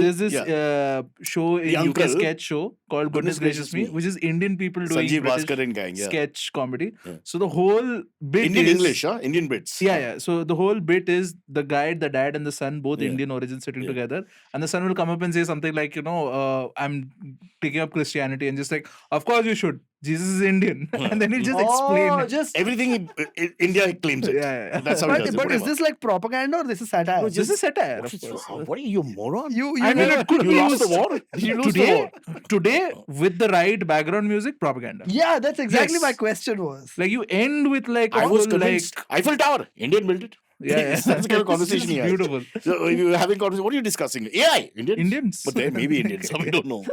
There's this show in The UK, uncle, sketch show called Goodness Gracious Me, which is Indian people doing Sanjeev British Bhaskar and gang, sketch comedy. Yeah. So the whole bit Indian is English, Indian bits. Yeah. So the whole bit is the guy, the dad, and the son, both Indian origin, sitting together, and the son will come up and say something like, I'm taking up Christianity, and just like, of course you should. Jesus is Indian, and then he just explain it. Just Everything India claims it. Yeah. That's how he does it. But is this like propaganda or this is satire? This is satire. What Of is- course. What are you, moron? I mean, it could You be lost the used war? You lose the today. war. Today, with the right background music, propaganda. Yeah, that's exactly Yes. my question was. Like you end with like I was full, convinced. Eiffel Tower. Indian built it. Yeah. That's the kind of conversation he It's has. beautiful. So you're having conversation. What are you discussing? AI. Indians? Indians. But there may be Indians. We don't know.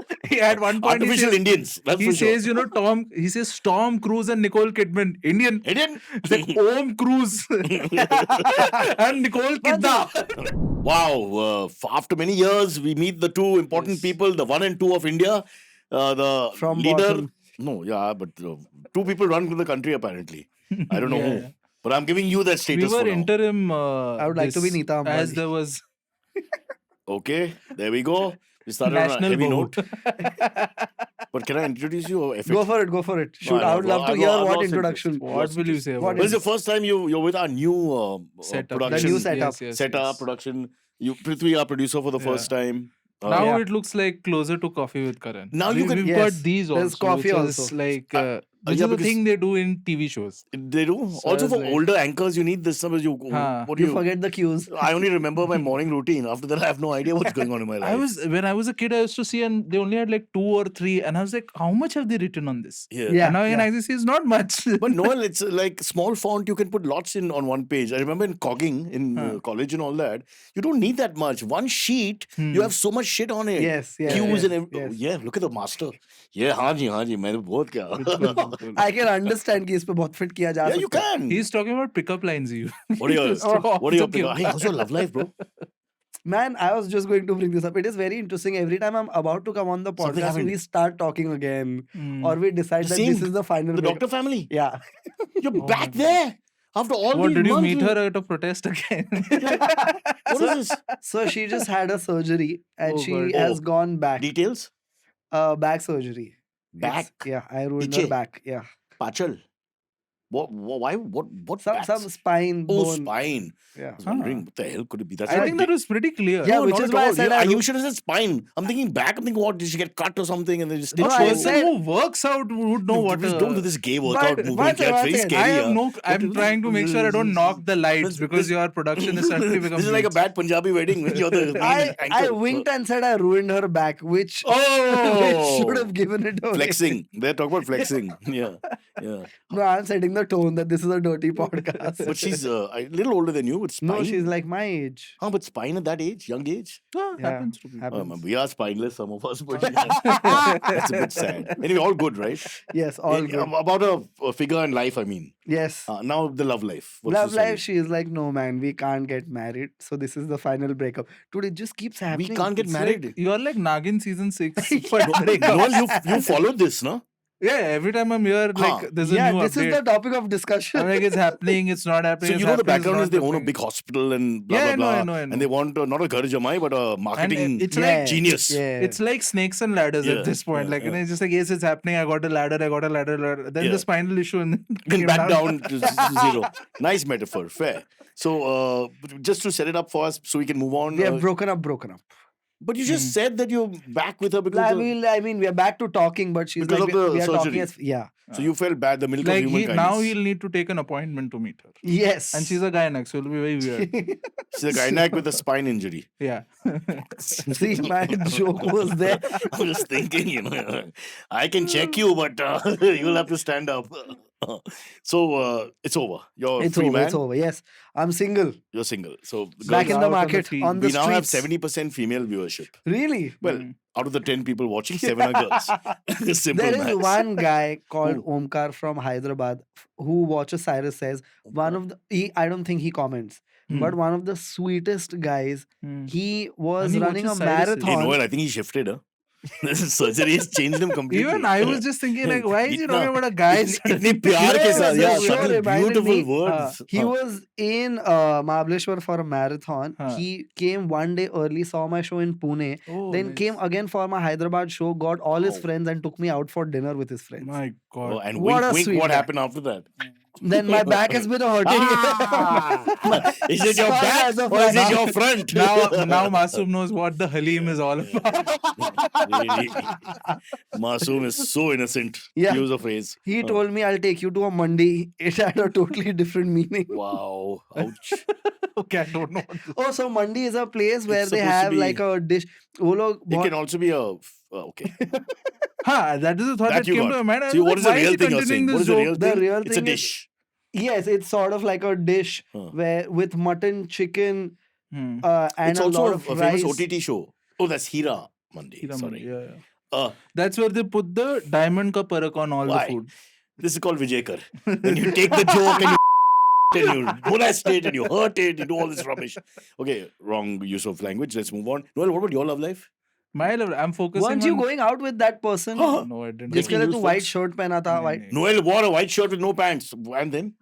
At one point, Artificial Indians. That's he for says, sure. he says Tom Cruise and Nicole Kidman, Indian. Indian? It's like Om Cruise and Nicole Kidman. Wow. After many years, we meet the two important people, the 1 and 2 of India. The From leader. bottom. No, yeah, but two people run the country apparently. I don't know Yeah. who. But I'm giving you that We status were for now. interim. I would like to be Neeta As Ambani. there was Okay, there we go. We started on a national heavy vote. note. But can I introduce you? Or Go for it, go for it. Shoot, No, I would love to I've hear lost what interest. introduction. What will you say What about Well, is- it's the first time you're with our new setup? production. The new setup. Setup, production. Prithvi, our producer for the first time. Now Yeah. it looks like closer to Coffee with Karan. Now you can- We've Yes, got these there's also. coffee which is also. like yeah, this is the because- thing they do in TV shows. They do. So Also I was for like- older anchors, you need this. What do You you? forget the cues. I only remember my morning routine. After that, I have no idea what's going on in my life. When I was a kid, I used to see, and they only had like 2 or 3, and I was like, how much have they written on this? Yeah. And now I can actually see it's not much. But Noel, it's like small font. You can put lots in on one page. I remember in cogging in college and all that. You don't need that much. One sheet, you have so much shit on it. Yes, yes, Cues yes, and everything. yes. Yeah, look at the master. Yeah, हाँ जी, मैंने बहुत क्या. I can understand कि इस पे बहुत fit किया जा Yeah, you सकता है. can. He's talking about pickup lines. You. What are your? Oh, What are your? it's okay. Hey, how's your love life, bro? Man, I was just going to bring this up. It is very interesting. Every time I'm about to come on the Something podcast, happened. we start talking again, Mm. or we decide that Same. this is the final. The break. doctor family. Yeah. You're back there after all What these did you months. meet her at a protest again? What is this? So she just had a surgery and Oh, she God. has gone back. Details? Back surgery. Back. Yeah, I ruined Piche. her back. Yeah. Pachal. Why? What? Some backs? spine Oh, bone. spine. Yeah. I was wondering what the hell could it be? That's I not think big- that was pretty clear. Yeah, No, which not is at why I all. said Yeah, I you do- should have said spine. I'm thinking back. I'm thinking, what? Did she get cut or something? And they just No, The I person said- who works out would know what. Please don't do this gay workout But- movement. but- Yeah, it's very but- scary. I have yeah. no. I'm trying to make sure I don't knock the lights because your production is suddenly becoming. This is like a bad Punjabi wedding when you're the I anchor. winked and said I ruined her back, which, Oh! which should have given it away. Flexing. They're talking about flexing. Yeah. Yeah. No, I'm setting the tone that this is a dirty podcast. But she's a little older than you with spine. No, she's like my age. But spine at that age, young age. Ah, Yeah, happens to people. happens. We are spineless, some of us, but that's a bit sad. Anyway, all good, right? Yes, all good. About a figure in life, I mean. Yes. Now the love life. What's Love the story? life, she is like, no man, we can't get married. So this is the final breakup. Dude, it just keeps happening. We can't get It's married. like, you are like Nagin season 6. but No, breakup. Noel, you followed this, no? Yeah, every time I'm here, like Huh. there's a Yeah, new this update. is the topic of discussion. I'm like, it's happening, it's not happening. So it's you know the happening, it's background not is they own a happening. big hospital and blah Yeah, blah I know, blah, I know. and they want not a ghar jamai but a marketing it's Yeah, like genius. Yeah. It's like snakes and ladders Yeah, at this point. yeah, Like, yeah. it's just like, yes, it's happening. I got a ladder. Then Yeah. the spinal issue. And Then came back down to zero. Nice metaphor, fair. So just to set it up for us, so we can move on. we have broken up. But you just said that you're back with her because I mean, we are back to talking, but she's Because like, of the we are talking surgery. as, yeah. so you felt bad. The milk Like, of human now kindness. he'll need to take an appointment to meet her. Yes. And she's a gynaec, so it'll be very weird. She's a gynaec with a spine injury. Yeah. See, my joke was there. I'm just thinking, I can check you, but you'll have to stand up. So it's over. You're It's free over. man. It's over. Yes. I'm single. You're single. So Back girls, in the out on the market. field. On the we now have streets. 70% female viewership. Really? Well, out of the 10 people watching, 7 are girls. Simple There is maths. one guy called Who? Omkar from Hyderabad who watches Cyrus says one of the I don't think he comments, but one of the sweetest guys. Hmm. He was And he running a watches Cyrus. Hey, marathon. Noel, I think he shifted. Huh? This is surgery has changed him completely. Even I was just thinking, like, why is he Itna- talking about a guy? इतने प्यार के साथ, yeah, Sure such reminded beautiful me, words. he was in Mahabaleshwar for a marathon. He came one day early, saw my show in Pune, Oh, then nice. came again for my Hyderabad show, got all his Wow. friends and took me out for dinner with his friends. My God. Oh, and What a wink, wink, sweet what guy. happened after that? Then my back has been hurting. Is it your Scar back as of or is now. it your front? now Masoom knows what the Halim is all about. Really? Masoom is so innocent. Yeah. Use a phrase. He told me, I'll take you to a mandi. It had a totally different meaning. Wow. Ouch. Okay, I don't know. Oh, so mandi is a place where It's they supposed to have be- like a dish. वो लोग It बहुत- can also be a. Okay. That is the thought That that you came got. to my mind. I See, was what like, is the why real he thing you're continuing saying? What this is the real joke? The thing? real It's a thing is- dish. Yes, it's sort of like a dish Huh. where with mutton, chicken, Hmm. and It's a also lot a of famous rice. OTT show. Oh, that's Hira Mandi. Hira Sorry. Mandi, yeah. Uh, That's where they put the diamond ka parak on all Why? the food. this is called Vijayakar. Then you take the joke and you molest it and you hurt it, you do all this rubbish. Okay, wrong use of language. Let's move on. Noel, what about your love life? My level, I'm focusing Weren't you on... going out with that person? Huh? No, I didn't. जिसके Breaking लिए news, तू white folks. shirt पहना था, नहीं, white. नहीं. Noel wore a white shirt with no pants. And then?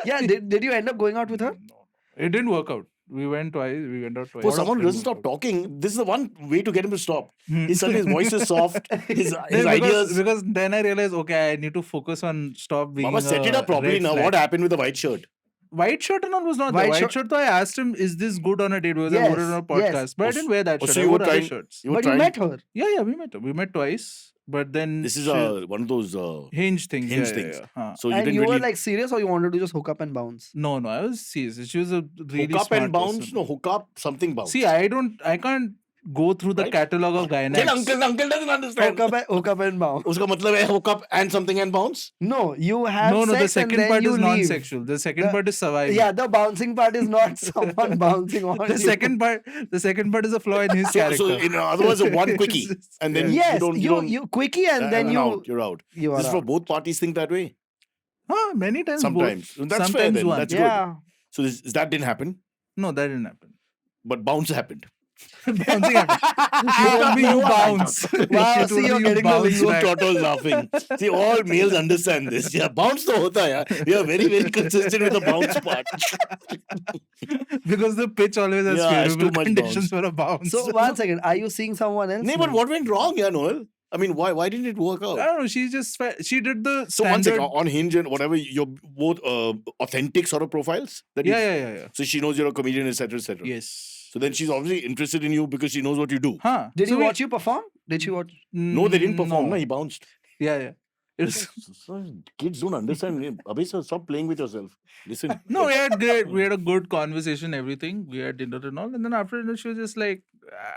Yeah, did you end up going out with her? No. It didn't work out. We went twice. We went out twice. For someone who Didn't doesn't work stop out. talking, this is the one way to get him to stop. Hmm. His voice is soft. His Because, ideas. because then I realized, okay, I need to focus on stop being Mama, set it a up properly red now. flag. What happened with the white shirt? White shirt and all was not White there. White shirt- shirt, though I asked him, is this good on a date? Because I wore it on a Yes, podcast. yes. But I Oh, didn't wear that oh, shirt. so I you wore were other trying- shirts. You were But you trying- met her. Yeah, we met. We met twice. But then... This is she- one of those. hinge things. hinge yeah, things. Yeah, yeah. So you And didn't you really were like serious, or you wanted to just hook up and bounce? No, I was serious. She was a really hook up smart and bounce. person. No, hook up something bounce. See, I can't go through the Right? catalog of guy Tell names. uncle doesn't understand. Hook up and bounce. उसका मतलब है hook up and something and bounce. No, you have No, sex the and second then part you is leave. non-sexual. The second The- part is surviving. Yeah, the bouncing part is not someone bouncing on The you. second part is a flaw in his character. So in other words, a one quickie, and then Yes, you don't you quickie and then you out. You're out. you are This is for out. both parties think that way. Many times Sometimes. both. That's fair Sometimes then. one. That's good. Yeah. So that didn't happen, No, that didn't happen. but bounce happened. Bouncing happened. She told me you bounce. Wow, She see, told you're me getting the bounce lingo. back. Toto is laughing. See, all males understand this. Yeah, bounce to hota hai. We are very, very consistent with the bounce part. Because the pitch always has Yeah, it's favorable too much conditions for a bounce. So one second, are you seeing someone else? Nee, but what went wrong, yeah, Noel? I mean, why didn't it work out? I don't know. She did the So one standard. second, on Hinge and whatever, you're both authentic sort of profiles? That you- Yeah. So she knows you're a comedian, etc., etc. Yes. So then she's obviously interested in you because she knows what you do. Huh. Did So you we- watch you perform? Did you watch? No, they didn't perform. No. No, he bounced. Yeah. It's, Kids don't understand. Abhi sir, stop playing with yourself. Listen. no, we had a good conversation, everything. We had dinner and all. And then after dinner, she was just like,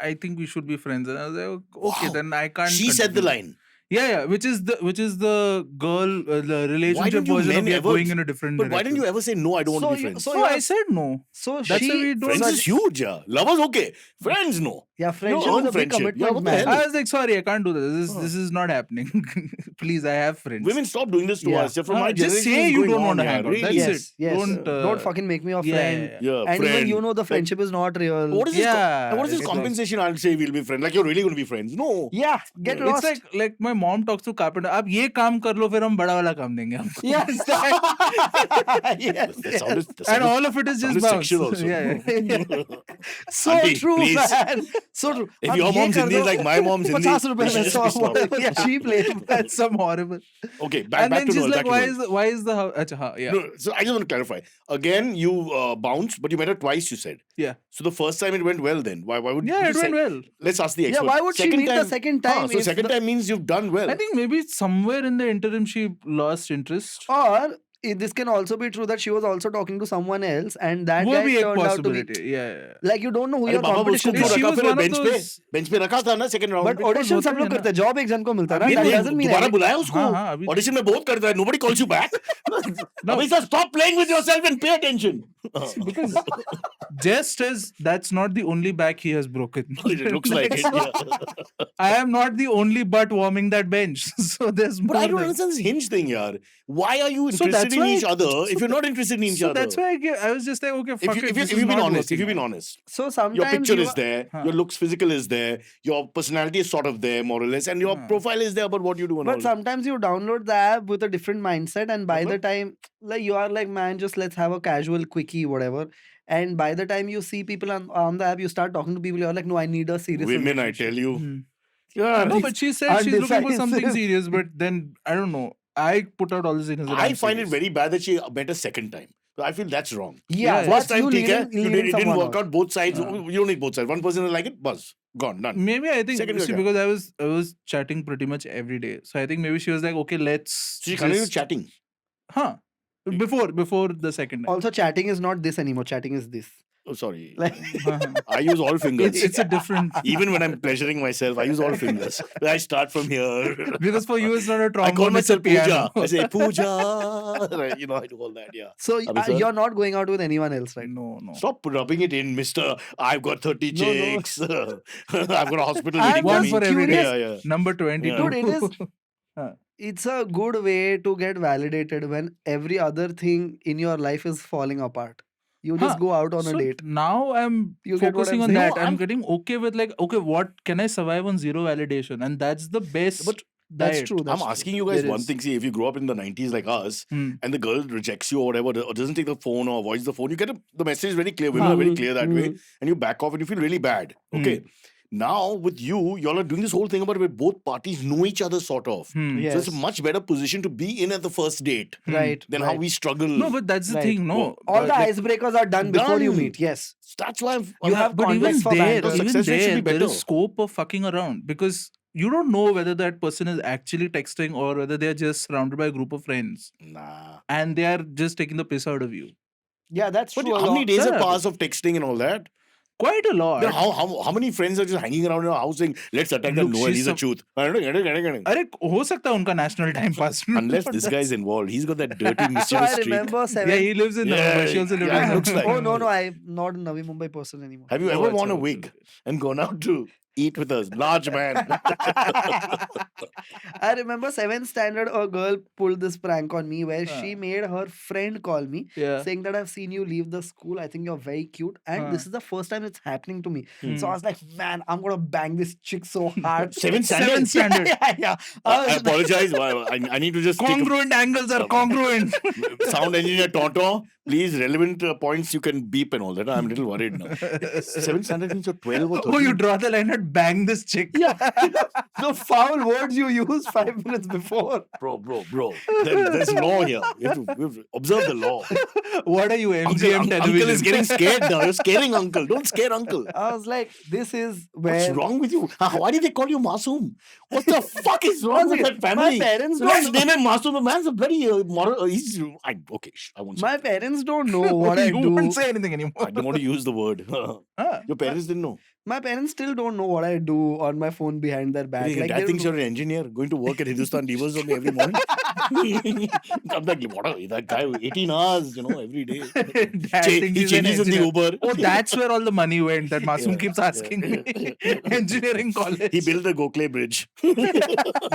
I think we should be friends. And I was like, okay, Wow. then I can't. She said the continue. line. Yeah, which is the girl, the relationship don't you version of men we are ever- going in a different But why didn't you ever say no? I don't want to be friends. So I said no. So That's she. why we don't- Friends is huge, yeah. Lovers okay. Friends no. Yeah, friendship Your is own a big friendship. Yeah, commitment, what the man. hell? I was like, sorry, I can't do this. This is not happening. Please, I have friends. Women stop doing this to Yeah. us. Yeah, from my just generation, say it's you going don't on, want to yeah, hang out. really. That's Yes, it. yes. Don't, fucking make me your yeah, friend. yeah. Yeah, And friend. even you know the friendship is not real. What is this? Yeah, And what is this it's compensation? I'll say we'll be friends. Like you're really going to be friends. No. Yeah, get It's lost. like my mom talks to carpenter. आप ये काम कर लो फिर हम बड़ा वाला काम देंगे आपको. Yes. Yes. That sounded, that And sounded, all of it is just sounded bounce. sexual also. Yeah. So Auntie, true, please. man. So true. If अब your ये mom's कर Hindi दो, is like my mom's Hindi, 50 रुपए you should में just 100 be stopped. whatever cheap labor. That's some horrible. Okay, back And then to she's Noel. like, back to Noel. why is the house? Achha, हाँ, yeah. No, so I just want to clarify. Again, you bounced, but you met her twice, you said. Yeah. So the first time it went well then. Why would Yeah, you it went well. Let's ask the Yeah, expert. why would she meet the second time So if second the- time means you've done well. I think maybe somewhere in the interim she lost interest. Or this can also be true that she was also talking to someone else and that वो guy भी एक turned out to be possibility. Yeah. like you don't know who अरे your बाबा उसको competition क्यों is. She रखा was फिर one of bench पे those- bench पे रखा था ना सेकंड राउंड But audition सब लोग करते हैं job एक जन को मिलता है ना अभी that नहीं, doesn't mean दोबारा any- बुलाया उसको हाँ, अभी- ऑडिशन में बहुत करता है nobody calls you back No. अभी sir stop playing with yourself and pay attention Because just as that's not the only back he has broken. it looks like it yeah. I am not the only butt warming that bench. So there's more But I don't there. understand this hinge thing yaar why are you So interested interested in why each other, if you're not interested in each so other, that's why I was just like, okay, fuck it. if this is you've been not honest, if working you've been out. honest, So your sometimes picture you is there, Huh. your looks physical is there, your personality is sort of there, more or less, and your Huh. profile is there about what you do and all. But sometimes you download the app with a different mindset, and by the Matlab? time like you are like, man, just let's have a casual quickie, whatever. And by the time you see people on the app, you start talking to people. You're like, no, I need a serious Women, I relationship. tell you. Hmm. Yeah, No, but she said she's looking for something Undecisive. serious, but then I don't know. I put out all the signals that I I'm find it serious. very bad that she met a second time. So I feel that's wrong. Yeah, Yeah, First that's time, you take care. leading It didn't someone work out. Both sides. Uh. You don't need both sides. One person will like it, buzz, gone, done. Maybe I think Second see, guy. because I was chatting pretty much every day. So I think maybe she was like, okay, let's So she continued just chatting. huh. Before the second time. Also, chatting is not this anymore. Chatting is this. Oh, sorry. Like, I use all fingers. It's a different Even when I'm pleasuring myself, I use all fingers. I start from here. because for you it's not a I trombone, call it's a myself Pooja. piano. I say Pooja. Right, you know, I do all that. Yeah. so Abhi, sir? you're not going out with anyone else, right? No. Stop rubbing it in, Mister. I've got 30 No, no. chicks. I've got a hospital I'm waiting for One me. just for every day. curious. Yeah. Number 22. Yeah. Dude, it is. Huh. It's a good way to get validated when every other thing in your life is falling apart. You just Huh. go out on a So date. now I'm You get what focusing I'm on saying? that. No, I'm I'm- getting okay with like, okay, what can I survive on zero validation? And that's the best But That's diet. true. That's I'm true. asking you guys There one is. thing. See, if you grow up in the 90s like us, Hmm. and the girl rejects you or whatever, or doesn't take the phone or avoids the phone, you get the message is very clear. Women are very clear that way, and you back off and you feel really bad. Okay. Now with you, y'all are doing this whole thing about where both parties know each other, sort of. Hmm. Yes. So it's a much better position to be in at the first date Right. than right. how we struggle. No, but that's the Right. thing. No, All but the like, icebreakers are done before you Done. meet. Yes. That's why You have but even context for there, banter. The even success rate should there, be there better. is scope of fucking around because you don't know whether that person is actually texting or whether they are just surrounded by a group of friends nah. and they are just taking the piss out of you. Yeah, that's But true. how many days have Yeah. passed of texting and all that? Quite a lot. Then how many friends are just hanging around your house saying, let's attack that Look, Noel, she's he's a some- truth. अरे हो सकता है उनका national time pass. Unless But this that's- guy is involved. He's got that dirty, So mischievous I streak. remember seven. Yeah, he lives in Yeah, Mumbai. She also lives yeah, in it looks Mumbai. like- Oh no, I'm not a Navi Mumbai person anymore. Have you Oh, ever acha, worn a okay, wig okay. and gone out to eat with us? Large man. I remember 7th standard, a girl pulled this prank on me where she Huh. made her friend call me Yeah. saying that I've seen you leave the school. I think you're very cute. And Huh. this is the first time it's happening to me. So I Hmm. was like, man, I'm going to bang this chick so hard. Seventh standard? Seventh standard. yeah. I apologize. I need to just take a Congruent angles are congruent. sound engineer Tonto. Please, relevant points you can beep and all that. I'm a little worried now. 7th standard means you're 12 or 13. Oh, you draw the line at bang this chick. Yeah. The foul words you used 5 minutes before. Bro. There's law here. You have to observe the law. What are you, MGM Uncle television? is getting scared now. You're scaring uncle. Don't scare uncle. I was like, this is What's where. wrong with you? Why did they call you Masoom? What the fuck is wrong with that family? My parents So let's don't name him Masoom. The man's a bloody moral. He's okay. I won't. Say. My parents don't know what I you do. won't say anything anymore. I don't want to use the word. Ah. Your parents didn't know. My parents still don't know what I do on my phone behind their back. Dad they thinks don't you're an engineer going to work at Hindustan Levers only every morning. I'm like, what are that guy? 18 hours, every day. Dad thinks He he's an changes in the engineer. Uber. Oh, that's where all the money went that Masoom Yeah, keeps asking me. Engineering college. He built the Gokhale Bridge.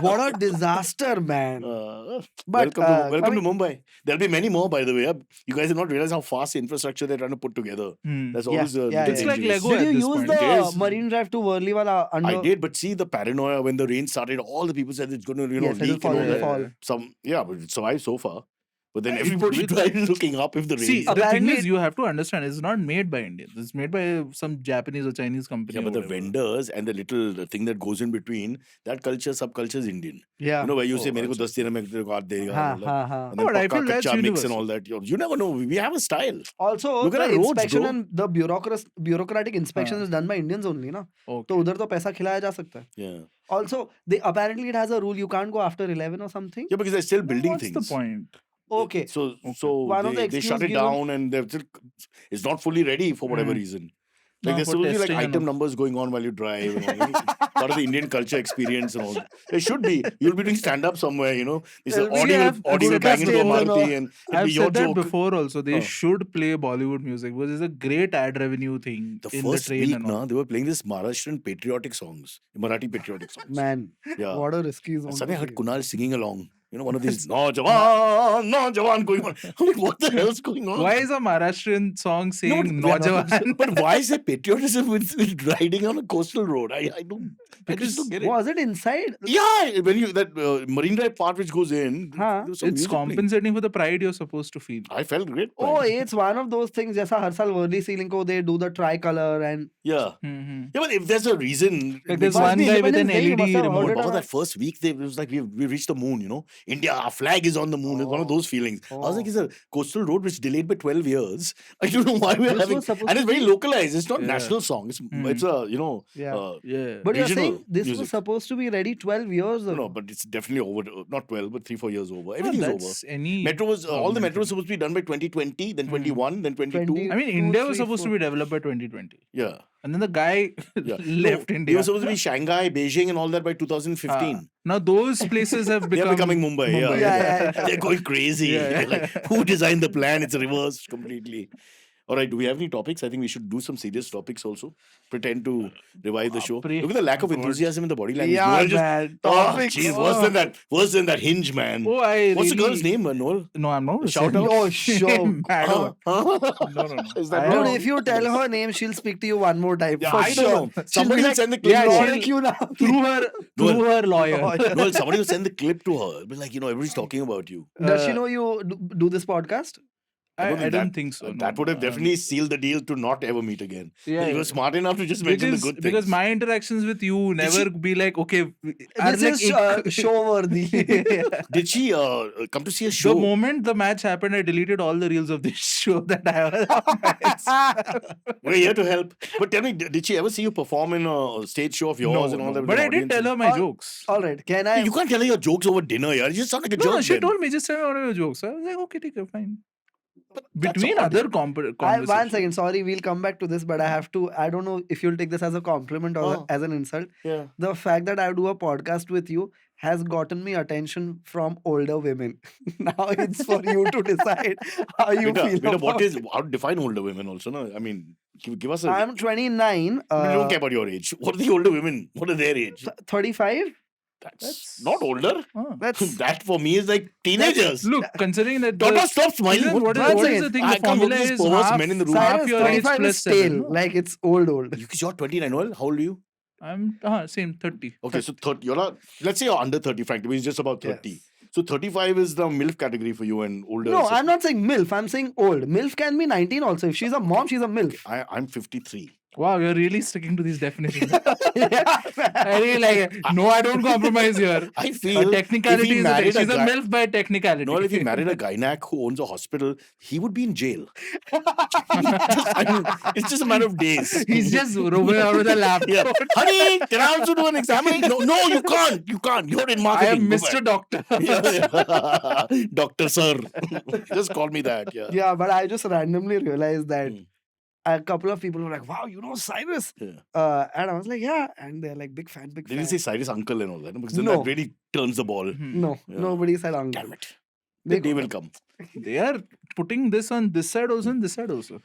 what a disaster, man. But, welcome I to Mumbai. There'll be many more, by the way. You guys have not realized how fast infrastructure they're trying to put together. Hmm. That's Yeah, always yeah, It's yeah. like dangerous. Lego Did at you this use point. the Yes. Marine Drive to Worliwala under? I did, but see the paranoia when the rain started. All the people said it's going to, Yes, it'll leak fall, and all it'll that. fall. But it survived so far. But then Yeah, everybody it- tried looking up if the rain. See, the Apparently thing is, it- you have to understand, it's not made by Indians. It's made by some Japanese or Chinese company. Yeah, or but the whatever. vendors and the little thing that goes in between, that culture, subculture is Indian. Yeah. Where you say, Oh, "Mere ko that's 10 dina mein tere ko 8 dega," Ha, and all that. ha, ha. And No, then but I pakka feel that's kacha mix and universal. all that. You never know. We have a style. Also, Look at the our roads, inspection bro. and the bureaucratic inspection हाँ. is done by Indians only, na? Okay. तो उधर तो पैसा खिलाया जा सकता है. Yeah. Also, apparently it has a rule you can't go after 11 or something. Yeah, because they're still building What's things. the point? Okay. So, Okay. One of the they shut excuse it given- down and they're still, it's not fully ready for whatever reason. Like No, there's for supposed to be like testing and item all. numbers going on while you drive and all. Part of the Indian culture experience and all. There should be. You'll be doing stand up somewhere, This Well, we audio have- will I've bang into a said that Maruti and it'll I've be your said that joke. before also. They Huh. should play Bollywood music because it's a great ad revenue thing The in the first train week, and all. they were playing this Maharashtrian patriotic songs, Marathi patriotic songs. Man, Yeah. what a risky zone. And suddenly I to heard be in. Kunal singing along. one of these Naujawan going on. I'm like, what the hell's going on? Why is a Maharashtrian song saying but Naujawan? But why is there patriotism with riding on a coastal road? I just don't get it. Was it inside? Yeah, when that Marine Drive part which goes in, Huh? there was some It's music playing. compensating for the pride you're supposed to feel. I felt great. Oh, pride. it's one of those things. Jaisa har saal Worli ceiling ko they do the tricolor and Yeah. Mm-hmm. Yeah, but if there's a reason, Like there's Must one be guy with an Independence Day, you LED must have remote. heard it. Baba, that first week it was like we reached the moon, India, our flag is on the moon. It's one of those feelings. I was like, it's a coastal road which delayed by 12 years. I don't know why we're This having, was supposed and to it's very be- localized. It's not Yeah. national song. It's a Yeah. Yeah. But you're regional saying this music. was supposed to be ready 12 years ago. No, but it's definitely over. Not 12, but 3-4 years over. Everything's over. That's any Metro was all the government metro was supposed to be done by 2020, then 21, then 22. 20. I mean, 2, India was 3, supposed to 4. be developed by 2020. Yeah. And then the guy Yeah. left No, India. They were supposed to be Shanghai, Beijing, and all that by 2015. Now those places have They're become becoming Mumbai. Yeah, Yeah. They're going crazy. Yeah. They're like, who designed the plan? It's reversed completely. All right, do we have any topics? I think we should do some serious topics also. Pretend to revive the show. Baapre. Look at the lack of God. enthusiasm in the body language. Yeah, Noel just, man. oh, Topics. jeez, worse than that hinge, man. Oh, I What's the really- girl's name, Noel? No, I'm not. Shout saying- out? Oh, sure. Madam. Huh? No. Is that I Dude, wrong? don't- if you tell her name, she'll speak to you one more time. Yeah, for I sure. don't know. She'll Somebody be will like, send the clip. Yeah, to her. she'll- "Like you now." through her lawyer. Noel, somebody will send the clip to her. Be like, everybody's talking about you. Does she know you do this podcast? I don't think so. That would have definitely sealed the deal to not ever meet again. Yeah, You were smart enough to just mention the good things. because my interactions with you never be like, okay, are This like is show worthy. Did she come to see a the show? moment the match happened, I deleted all the reels of this show that I was. We're here to help. But tell me, did she ever see you perform in a stage show of yours and all that? with But an I did audience? tell her my All- jokes. All right, can I? You can't tell her your jokes over dinner, yeah. You just sound like a jerk. No, she then. told me just tell me one of your jokes. I was like, okay, take it, fine. That's Between odd. other conversations. One second, sorry, we'll come back to this, but I have to. I don't know if you'll take this as a compliment or Oh. as an insult. Yeah. The fact that I do a podcast with you has gotten me attention from older women. Now it's for you to decide how you feel. Beta, what about is it. how to define older women also? No? I mean, give us a. I'm 29. we don't care about your age. What are the older women? What are their age? 35. That's not older. Ah. That's That for me is like teenagers. Look, considering that Tata, stop smiling. Isn't- what One is second. the thing? I The can't look formula at these is perverse half, men in the room. half Cyrus, your age 35 plus is stale. 7. Like it's old. Because you're 29, Noel. How old are you? I'm same 30. Okay, so 30, you're not, let's say you're under 30, frankly, it's just about 30. Yes. So 35 is the MILF category for you and older. No, is- I'm not saying MILF. I'm saying old. MILF can be 19 also. If she's a mom, she's a MILF. I'm 53. Wow, you're really sticking to these definitions. I really like it. No, I don't compromise here. I A feel technicality is a married she's a guy, MILF by technicality. No, if he married a gynac who owns a hospital, he would be in jail. I mean, it's just a matter of days. He's just roaming around with a laptop. Yeah. Honey, can I also do an exam? No, you can't. You can't. You're in I marketing. am Go Mr. back. Doctor. Yeah. Doctor Sir. Just call me that. Yeah. Yeah, but I just randomly realized that Mm. a couple of people were like, wow, you know Cyrus? Yeah. And I was like, yeah. And they're like, big fan, big Did fan. you say Cyrus uncle and all that? Because then No. that really turns the ball. No, Yeah. nobody said uncle. Damn it. They The day got will it. come. They are putting this on this side also and this side also.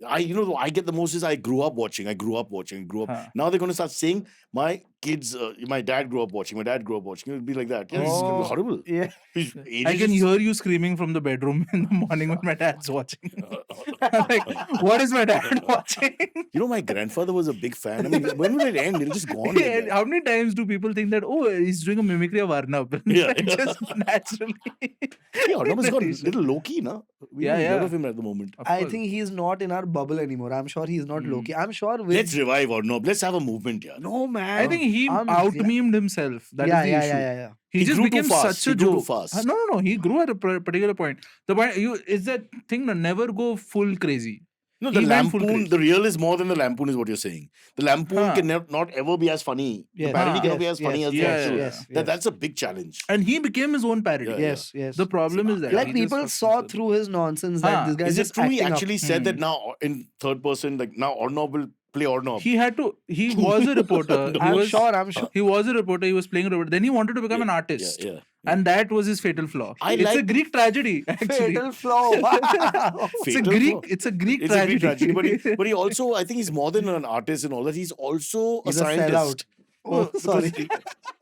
I get the most is I grew up watching. Huh. Now they're going to start saying my kids, my dad grew up watching. It'll be like that. Yeah, this is gonna be Oh. horrible. Yeah. His I age can is- hear you screaming from the bedroom in the morning when my dad's watching. I'm like, what is my dad watching? My grandfather was a big fan. I mean, when will it end? It'll just go on. like And that. how many times do people think that, oh, he's doing a mimicry of Arnab? Yeah. Just naturally. Yeah, Arnab has got a little low key, na? We Yeah, haven't heard yeah. of him at the moment. Of I course. think he's not in our bubble anymore. I'm sure he's not low key. I'm sure with. Let's revive Arnab. Let's have a movement, yeah. No, man. I think he I'm out-memed himself. That is yeah, the yeah, issue. yeah. He He just grew too became fast. such a He grew too joke. fast. No. He grew at a particular point. The point is that thing to never go full crazy. No, the He went full lampoon, crazy. the real is more than the lampoon is what you're saying. The lampoon Huh. can not ever be as funny. Yes. The parody Huh. cannot be as funny as the yes, actual. yes, That's a big challenge. And he became his own parody. Yeah, Yes, yes. The problem is that like he just people fucks saw himself. through his nonsense that Huh. this guy Is it just true he acting up. actually said that now in third person, like now Arnab will play Arnab? He had to. He was a reporter. I'm sure. He was a reporter. He was playing a reporter. Then he wanted to become an artist. Yeah. And that was his fatal flaw. I It's a like- Greek tragedy, actually. Fatal flaw. It's a Fatal Greek. flaw. It's a Greek It's a tragedy. great tragedy, but he also, I think he's more than an artist and all that. He's also He's a a scientist. sellout. Oh, because sorry.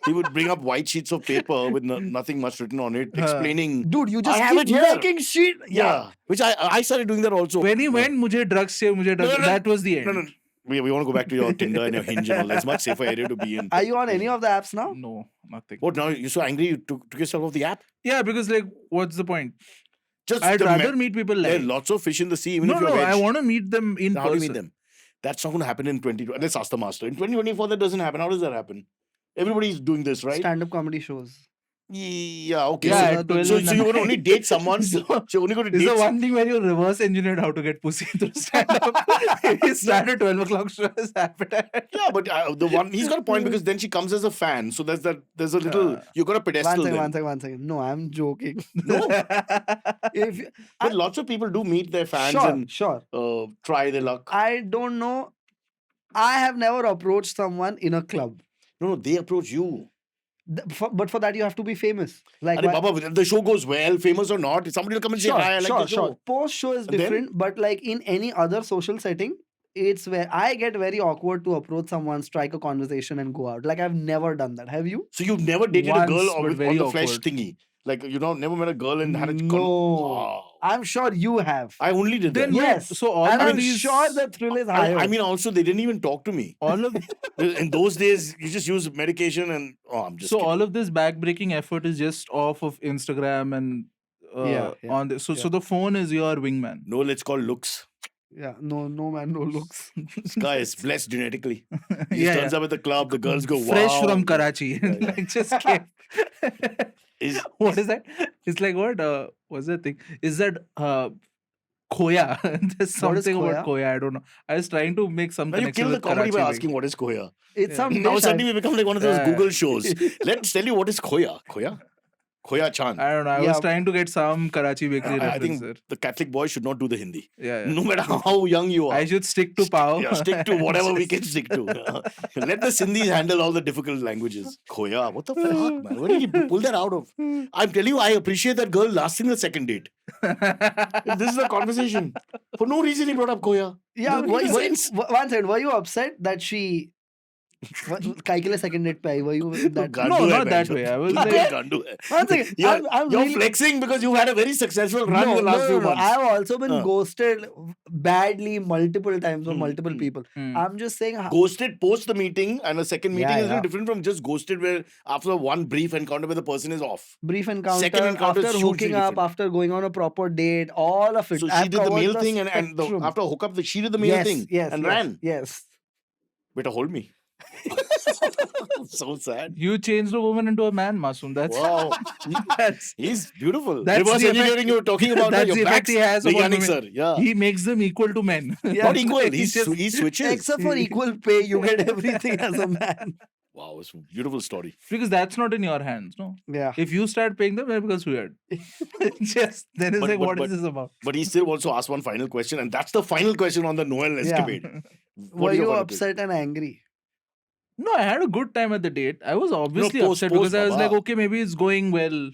He would bring up white sheets of paper with nothing much written on it, explaining. Dude, you just I have keep it here. making shit. Yeah. Which I started doing that also. When he went, mujhe drugs se, mujhe drugs. no. That was the end. No. We want to go back to your Tinder and your Hinge and all. That's much safer area to be in. Are you on any of the apps now? No, nothing. What, now you're so angry you took yourself off the app? Yeah, because like, what's the point? Just I'd the rather meet people There are live. lots of fish in the sea, even No, if you're veg. I want to meet them in How do you meet person. them? That's not going to happen in 2020. Let's ask the master. In 2024, that doesn't happen. How does that happen? Everybody's doing this, right? Stand-up comedy shows. Yeah, okay. Yeah, so, at 12 so and you're going to only date someone. So- you're only going to It's date the one thing where you reverse engineered how to get pussy through stand up. He started 12 o'clock show as appetite. Yeah, but the one he's got a point because then she comes as a fan. So there's a little you got a pedestal. One second. No, I'm joking. No, If you- but lots of people do meet their fans sure. and try their luck. I don't know. I have never approached someone in a club. No, they approach you. But for that, you have to be famous. Like, Arey Baba, the show goes well, famous or not. Somebody will come and say, "Hi, I like the show." Post show is And then? different, but like in any other social setting, it's where I get very awkward to approach someone, strike a conversation, and go out. Like I've never done that. Have you? So you've never dated Once, a girl but on very the flesh awkward. thingy, like never met a girl and had a No. Wow. I'm sure you have. I only did Then that. Yes. So all And of I'm these, sure the thrill is higher. I mean, also they didn't even talk to me. all of In those days, you just use medication and I'm just so kidding. all of this backbreaking effort is just off of Instagram and Yeah. on the so the phone is your wingman. No, let's call looks. Yeah, no man, no looks. This guy is blessed genetically. He Yeah, turns up at the club, the girls go, wow. fresh from Karachi. Like just came. Is- What is that? It's like what? What's that thing? Is that Khoya? There's something about Khoya. I don't know. I was trying to make some Now you connection kill the with comedy by Karachi. asking what is Khoya. It's some Now dish, suddenly we become like one of those Yeah. Google shows. Let's tell you what is Khoya. Khoya? Khoya Chan. I don't know. I Yeah. was trying to get some Karachi bakery I reference think there. the Catholic boy should not do the Hindi. Yeah, No matter how young you are. I should stick to Pao. Yeah, stick to whatever we can stick to. Let the Sindhis handle all the difficult languages. Khoya, what the fuck, man? Where did he pull that out of? I'm telling you, I appreciate that girl lasting the second date. This is the conversation. For no reason, he brought up Khoya. Yeah, Doesn't make sense. one second. Were you upset that she Kai ke liye second date pe aayi? Were you with that? Gandu No, hai, not that man. way. I was Gandu like- hai, gandu hai. One second. You're, I'm you're really- flexing because you've had a very successful run in the last few months. I've also been Huh. ghosted badly multiple times from Hmm, multiple people. Hmm. I'm just saying. Ghosted post the meeting, and a second meeting Yeah, is very yeah. different from just ghosted where after one brief encounter where the person is off. Brief encounter, Second encounter is after hugely hooking up, different. after going on a proper date, all of it. So she I've did the covered male thing and spectrum. after hookup, she did the male yes, thing yes, and yes, ran. Yes. Better hold me. So sad. You changed a woman into a man, Masoom. That's Wow. that's He's beautiful. That's Reverse the effect- engineering you were talking about. that's Your the effect back's he has upon mechanic, women. sir. Yeah. he makes them equal to men. Not equal. He He's, just- he switches. Except for equal pay, you get everything as a man. Wow, it's a beautiful story. because that's not in your hands, no. Yeah. If you start paying them, it becomes weird. Just then it's But- like, but- what is but- this about? But he still also asked one final question, and that's the final question on the Noel escapade. What Were is your you final take? upset and angry? No, I had a good time at the date. I was obviously post- upset post, because I was like, Baba. okay, maybe it's going well.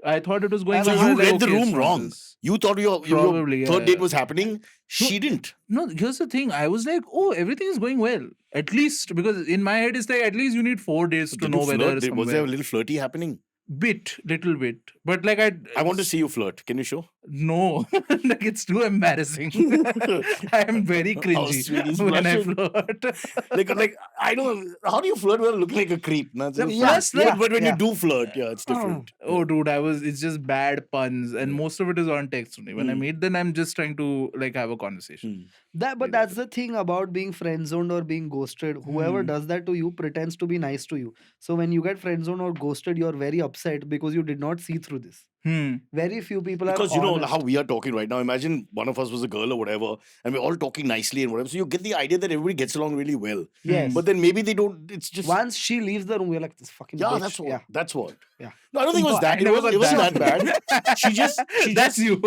I thought it was going So well. So I you was like, read the okay, room it's not wrong. this. You thought your Probably, third yeah. date was happening. She didn't. No, here's the thing. I was like, oh, everything is going well. At least, because in my head, it's like, at least you need 4 days to Did know you whether flirt? it's Was there a somewhere. little flirty happening? Little bit. But like, I want to see you flirt. Can you show? No, like it's too embarrassing. I am very cringy sweet, he's when I blushing. flirt. Like I don't. How do you flirt without looking like a creep? No, it's Yeah, just- yeah, but when yeah. you do flirt, yeah, it's different. Oh, dude, it's just bad puns, and most of it is on text only. When I meet, then I'm just trying to like have a conversation. But that's the thing about being friend zoned or being ghosted. Whoever does that to you pretends to be nice to you. So when you get friend zoned or ghosted, you're very upset because you did not see through this. Very few people Because are you know honest. how we are talking right now. Imagine one of us was a girl or whatever, and we're all talking nicely and whatever. So you get the idea that everybody gets along really well. Yes. But then maybe they don't. It's just Once she leaves the room, you're like, this fucking yeah. bitch. That's what. Yeah. That's what. Yeah. No, I don't think it was No, that. I It never wasn't got that bad. She just. That's you.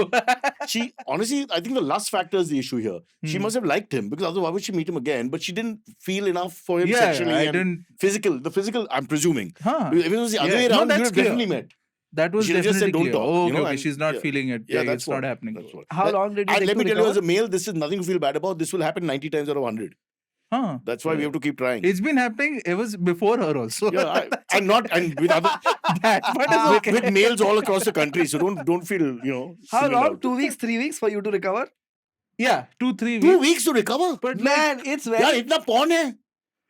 She honestly, I think the lust factor is the issue here. She must have liked him because otherwise why would she meet him again? But she didn't feel enough for him Yeah, sexually. I and didn't. The physical. I'm presuming. Huh. If it was the other Yeah. way No, around, you would that's have clear. definitely met. That was She just definitely said, "Don't clear. talk," Oh, you know, okay, and- she's not yeah. feeling it. Yeah, Like, that's it's not what- happening. That's what. How long did you And take let me to tell you, as recover? a male, this is nothing to feel bad about. This will happen 90 times out of 100. Huh. That's why we have to keep trying. It's been happening ever before her also. Yeah, and with other That part is okay. with males all across the country. So don't feel How singled long? out. 2 weeks, 3 weeks for you to recover? Yeah, 2-3 weeks. 2 weeks to recover. But Man, it's यार very. इतना porn है.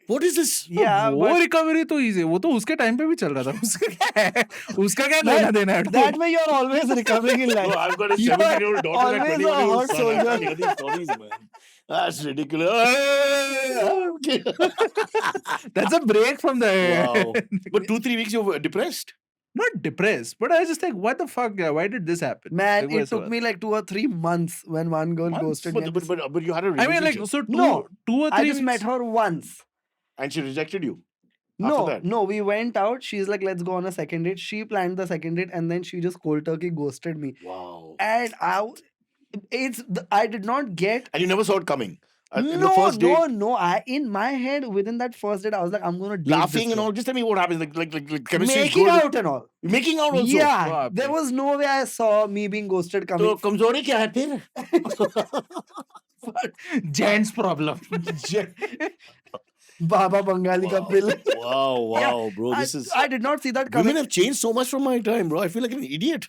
What is this? Yeah, वो but recovery तो easy है, वो तो उसके time पे भी चल रहा था. उसका क्या है, उसका क्या लेना देना है. that way you're always recovering in life. No, I've got a You are 17-year-old daughter and a always a 21-year-old hot son. I soldier. can't hear these stories, man. That's ridiculous. Okay. That's a break from the. Wow. But 2-3 weeks you were depressed. Not depressed, but I was just like, what the fuck? Yeah, why did this happen? Man, Like, it what's took what? me like 2 or 3 months when one girl Months? ghosted me. But you had a I mean, relationship. like, so No, two or I three just weeks. met her once. And she rejected you. No, that? no, we went out. She's like, let's go on a second date. She planned the second date and then she just cold turkey ghosted me. Wow. And I did not get. And you never saw it coming. In the No, first date, no. In my head, within that first date, I was like, I'm gonna date laughing this and girl. all. Just tell me what happens. Like chemistry is Making good. out and all. Making out also. Yeah, Baap there re. was no way I saw me being ghosted coming. तो कमजोरी क्या है फिर? Gents problem. Baba Bengali ka pill. Wow, bro. This is. I did not see that Women coming. have changed so much from my time, bro. I feel like an idiot.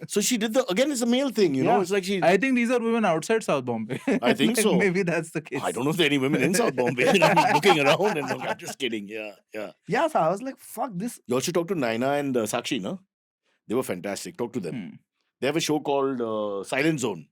So she did again, it's a male thing, you know. Yeah. It's like she. I think these are women outside South Bombay. I think Like, so. Maybe that's the case. I don't know if there are any women in South Bombay. I'm looking around and I'm just kidding. Yeah. Yeah, so I was like, fuck this. You also talk to Naina and Sakshi, no? They were fantastic. Talk to them. Hmm. They have a show called Silent Zone.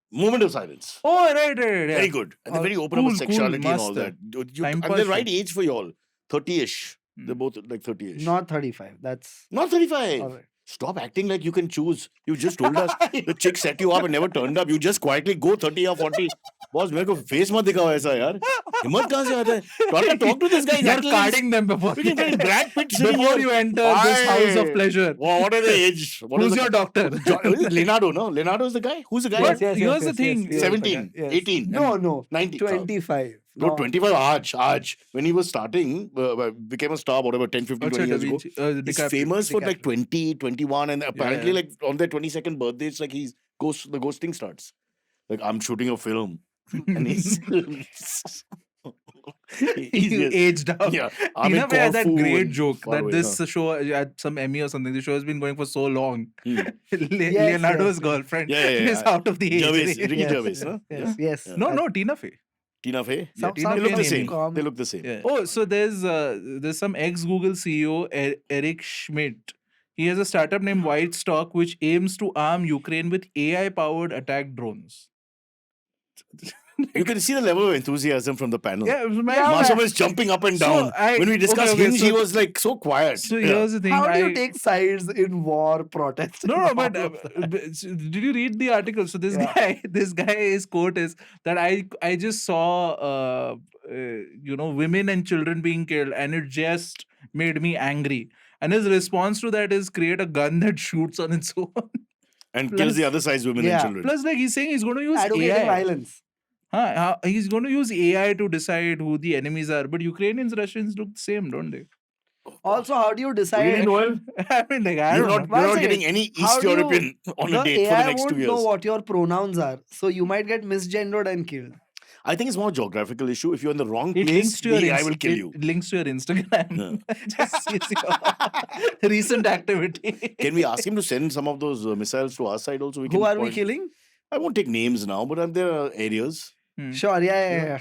Moment of Silence. Oh, right. Yeah. Very good. And they're Oh, very open cool, about sexuality cool, and all mast that. Time And pass the show. right age for y'all. 30-ish. They're Hmm. both like 30-ish. Not 35. That's Not 35. all right. Stop acting like you can choose. You just told us the chick set you up and never turned up. You just quietly go 30 or 40. Boss, मेरे को face मत दिखाओ ऐसा यार. हिम्मत कहाँ से आता है? Talk to this guy. You're exactly. carding them before. We can get Brad Pitt sitting Before here. you enter this house of pleasure. What are the age? What Who's is your doctor? Leonardo, no? Leonardo is the guy? Who's the guy? But here's the thing. 17, yes. 18. No. 19. 25. No, 25 Aaj. When he was starting, became a star, whatever, 10, 15, 20 years ago. He's famous for like 20, 21, and apparently like on their 22nd birthday, it's like the ghosting starts. Like, I'm shooting a film. And he's... You aged up. Yeah. I'm Tina in Fey had that Corfu great and joke far that away, this show at some Emmy or something, the show has been going for so long. Yes, Leonardo's girlfriend is out of the age. Gervais, Ricky Yes, Gervais, huh? Yes. No, Tina Fey. Tina Fey? Yeah, Some They look the Fey same. name. They look the same. Yeah. Oh, so there's some ex-Google CEO, Eric Schmidt. He has a startup named White Stock, which aims to arm Ukraine with AI-powered attack drones. You can see the level of enthusiasm from the panel. Yeah, Masoom is jumping up and So, down. When we discussed okay, Hinge, so- he was like so quiet. So Yeah. here's the thing. How do you take sides in war, protest? No, and but all of that? did you read the article? So Yeah. this guy's quote is that I just saw women and children being killed, and it just made me angry. And his response to that is create a gun that shoots on its own. And Plus- kills the other side's women Yeah. and children. Plus, like he's saying, he's going to use Advocating AI. violence. He's going to use AI to decide who the enemies are. But Ukrainians, Russians look the same, don't they? Also, how do you decide? Really, Noel? I mean, like I You're don't not, know. you're One not getting second. any How East do you- European on The a date for AI the next won't 2 years. know what your pronouns are, so you might get misgendered and killed. I think it's more geographical issue. If you're in the wrong It place, links to your the AI will kill you. It links to your Instagram. Just sees your recent activity. Can we ask him to send some of those missiles to our side also? We Who can are we point- killing? I won't take names now, but there are areas. Sure, yeah.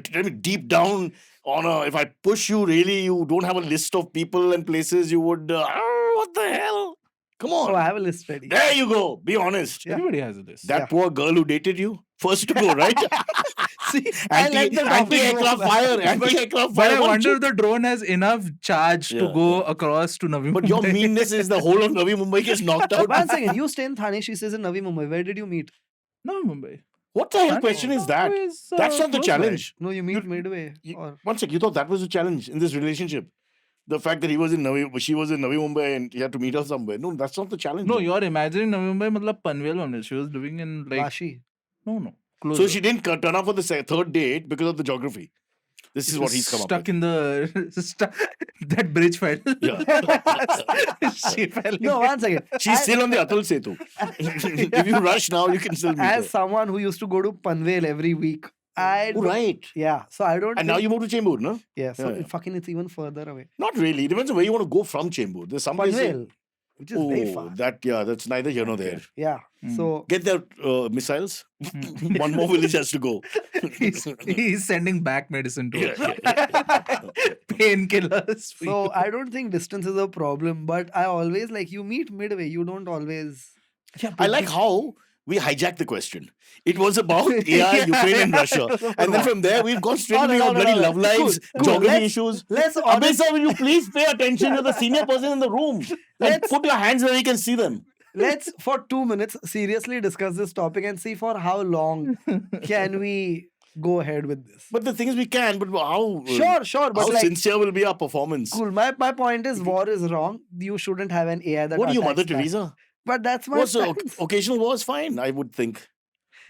Tell me deep down if I push you, really, you don't have a list of people and places you would. What the hell? Come on. Oh, I have a list ready. There you go. Be honest. Yeah. Everybody has this. That Yeah. poor girl who dated you, first to go, right? See, I let the topic go Anti-aircraft back. fire. Anti-aircraft But fire. I One wonder chick- if the drone has enough charge to Yeah, go yeah. across to Navi But your Mumbai. meanness is the whole of Navi Mumbai gets knocked out. One second, you stay in Thane, she says in Navi Mumbai. Where did you meet? Navi Mumbai. What the hell Thane question is that? is, That's not the close by. challenge. No, you meet midway. Or... One sec, you thought that was a challenge in this relationship? The fact that she was in Navi Mumbai and he had to meet her somewhere. No, that's not the challenge. No, you're imagining Navi Mumbai, matlab Panvel only. She was living in like Vashi. no. So Closer. she didn't turn up for the third date because of the geography. This is what he's come up stuck with. in the that bridge fell. Yeah. She fell. No, one second. She's still on the Atal Setu. If you rush now, you can still meet her. As someone who used to go to Panvel every week, I Oh, don't- right. Yeah, so I don't. And now think- you move to Chembur, no? Yeah, so Yeah. fucking it's even further away. Not really. It depends on where you want to go from Chembur. There's some places. Panvel, which is very far. That's neither here nor there. Yeah, Mm. so Get their missiles. One more village has to go. He's sending back medicine to Yeah, us. yeah. Painkillers. for so you. I don't think distance is a problem, but I always like you meet midway. You don't always. I like how we hijacked the question. It was about AI, Ukraine, and Russia. And then from there, we've gone straight into no, your no, bloody no. love lives, Cool. geography Let's- issues. Let's Abhay honest, sir, will you please pay attention? You're the senior person in the room. And Let's- put your hands where we can see them. let's for 2 minutes seriously discuss this topic and see for how long can we go ahead with this. But the thing is, we can, but how, Sure, but how like sincere will be our performance? cool. My point is war is wrong. You shouldn't have an AI that. What are you, attacks Mother that. Teresa? But that's my What's stance. occasional war is fine, I would think.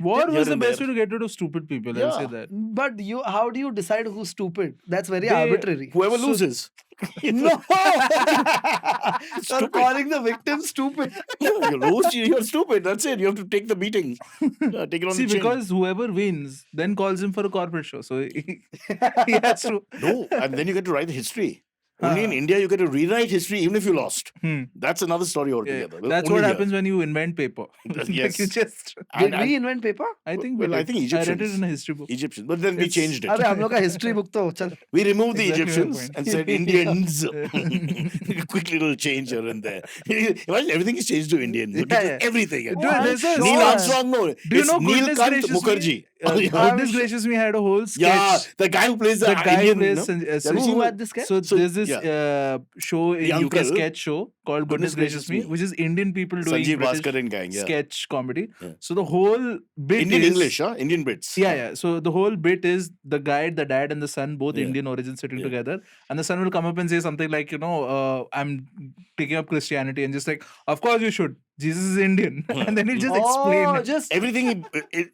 War Here was the and best there. way to get rid of stupid people. I'll say Yeah. that. But how do you decide who's stupid? That's very They- arbitrary. Whoever So- loses. No, you're calling the victim stupid. You lose, you're stupid. That's it. You have to take the beating. Take it on See, the chin. because whoever wins then calls him for a corporate show. So he has to. No, and then you get to write the history. Only in India you get to rewrite history even if you lost. That's another story Yeah, altogether. that's Only what here. happens when you invent paper. Like Yes. you just. Did And- we invent paper? I think. Well, we I did. think I read it Egyptians. in a history book. Egyptians. But then we It's- changed it. अबे हम लोग का history book तो चल. We removed the Exactly my Egyptians point. and said Indians. Quick little change here and there. Imagine everything is changed to Indians. Yeah, yeah. Everything. Dude, I'm there's a- Neil sure. Armstrong, no. Do you It's know Neil goodness Kant gracious Mukherjee. me? Goodness gracious me had a whole sketch. Yeah, the guy who plays the, The guy Indian. plays. no? So, Have you seen Who that? had this sketch? so So, there's this show in The UK, uncle. sketch show called Goodness Gracious Me, which is Indian people doing Sanjeev British Bhaskar and gang. Yeah. sketch comedy. Yeah. So the whole bit Indian is English, huh? Indian Brits. Yeah. So the whole bit is the guy, the dad, and the son, both Yeah. Indian origin, sitting Yeah. together, and the son will come up and say something like, I'm taking up Christianity, and just like, of course you should. Jesus is Indian, and then he'll just explain. Oh, it. just. Everything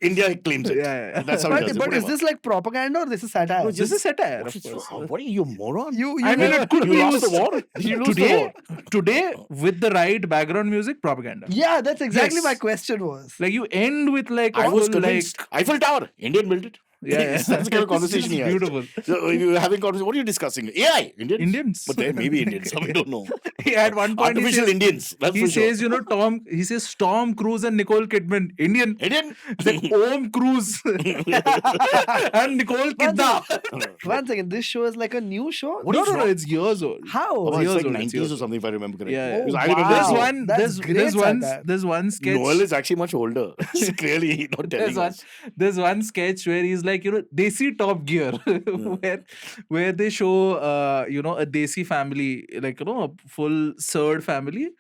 India claims it. Yeah. That's how he does it. But is Whatever. this like propaganda or this is satire? No, This is satire, What of is- course. What are you, a moron? you I mean, it could You be lost the used war? You lose the war. today with the right background music, propaganda. Yeah, that's exactly Yes. my question was. Like you end with like a I was full, convinced. Eiffel Tower. Indian built it. Yeah. That's the kind of It's conversation just he has. beautiful. So you're having conversation. What are you discussing? AI. Indians? Indians. But there may be Indians. We don't know. At one point, Artificial Indians. That's he for sure. says, he says Tom Cruise and Nicole Kidman, Indian. Indian? It's like Om Cruise and Nicole Kidman. One second, this show is like a new show? What No, is no, wrong? it's years old. How? Oh, it's years like old, it's 90s years or something, if I remember correctly. Yeah, yeah. Because I wow. remember There's this one. That's There's great there's one. satire. There's one sketch. Noel is actually much older. Clearly not telling There's one. us. There's one sketch where he's like, Desi Top Gear, where they show, a Desi family, like a full third family,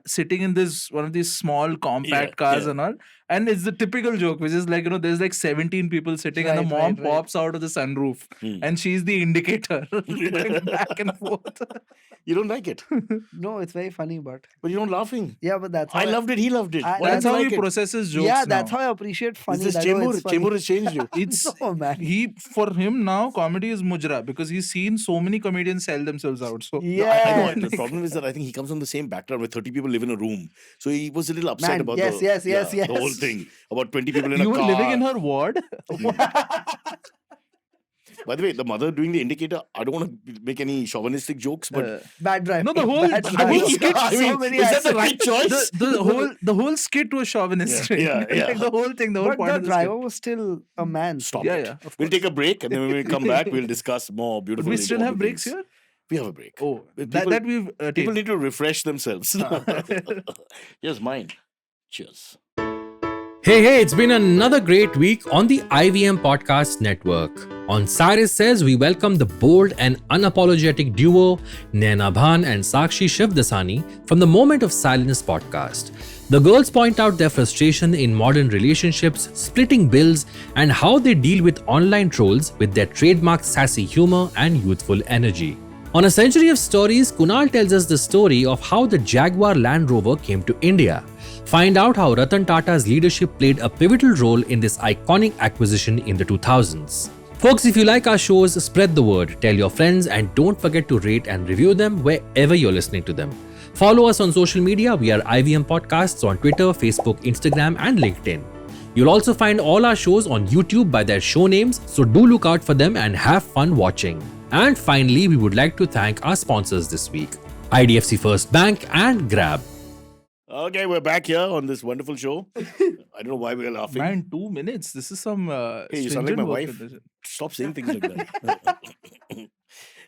sitting in this one of these small compact Yeah, cars yeah. and all, and it's the typical joke, which is like there's like 17 people sitting, and the Right, mom right, right. pops out of the sunroof, Hmm. and she's the indicator, going back and forth. You don't like it. No, it's very funny, but But you're not laughing. yeah, but that's how I loved it. He loved it. I- Why That's don't how you he like it? processes jokes. Yeah, that's now. how I appreciate funny. Is this that, oh, Chembur? it's funny. Chembur has changed you. It's No, man. for him now, comedy is mujra because he's seen so many comedians sell themselves out. So No, I Yeah. know. The problem is that I think he comes from the same background where 30 people live in a room. So he was a little upset Man, about yes, the, yes, yes, the whole yes. thing. About 20 people in a you were car. living in her ward. By the way, the mother doing the indicator, I don't want to make any chauvinistic jokes, but Bad drive. No, the whole- Bad I drive. mean, So many is that the accents. right choice? the whole skit was chauvinistic. Yeah, yeah. Like the whole thing, the whole But point the of the driver was still a man. Stop Yeah, it. yeah, of We'll take a break and then when we come back, we'll discuss more skit. beautiful. We still have breaks here. We have a break. Oh, People- that we've People taken. need to refresh themselves. Here's mine. Cheers. Hey, it's been another great week on the IVM Podcast Network. On Cyrus Says, we welcome the bold and unapologetic duo Naina Bhan and Sakshi Shivdasani from the Moment of Silence podcast. The girls point out their frustration in modern relationships, splitting bills, and how they deal with online trolls with their trademark sassy humor and youthful energy. On A Century of Stories, Kunal tells us the story of how the Jaguar Land Rover came to India. Find out how Ratan Tata's leadership played a pivotal role in this iconic acquisition in the 2000s. Folks, if you like our shows, spread the word, tell your friends, and don't forget to rate and review them wherever you're listening to them. Follow us on social media. We are IVM Podcasts on Twitter, Facebook, Instagram, and LinkedIn. You'll also find all our shows on YouTube by their show names, so do look out for them and have fun watching. And finally, we would like to thank our sponsors this week, IDFC First Bank and Grab. Okay, we're back here on this wonderful show. I don't know why we're laughing. Man, 2 minutes. This is some. Hey, you sound like stringent my work wife. condition. Stop saying things like that.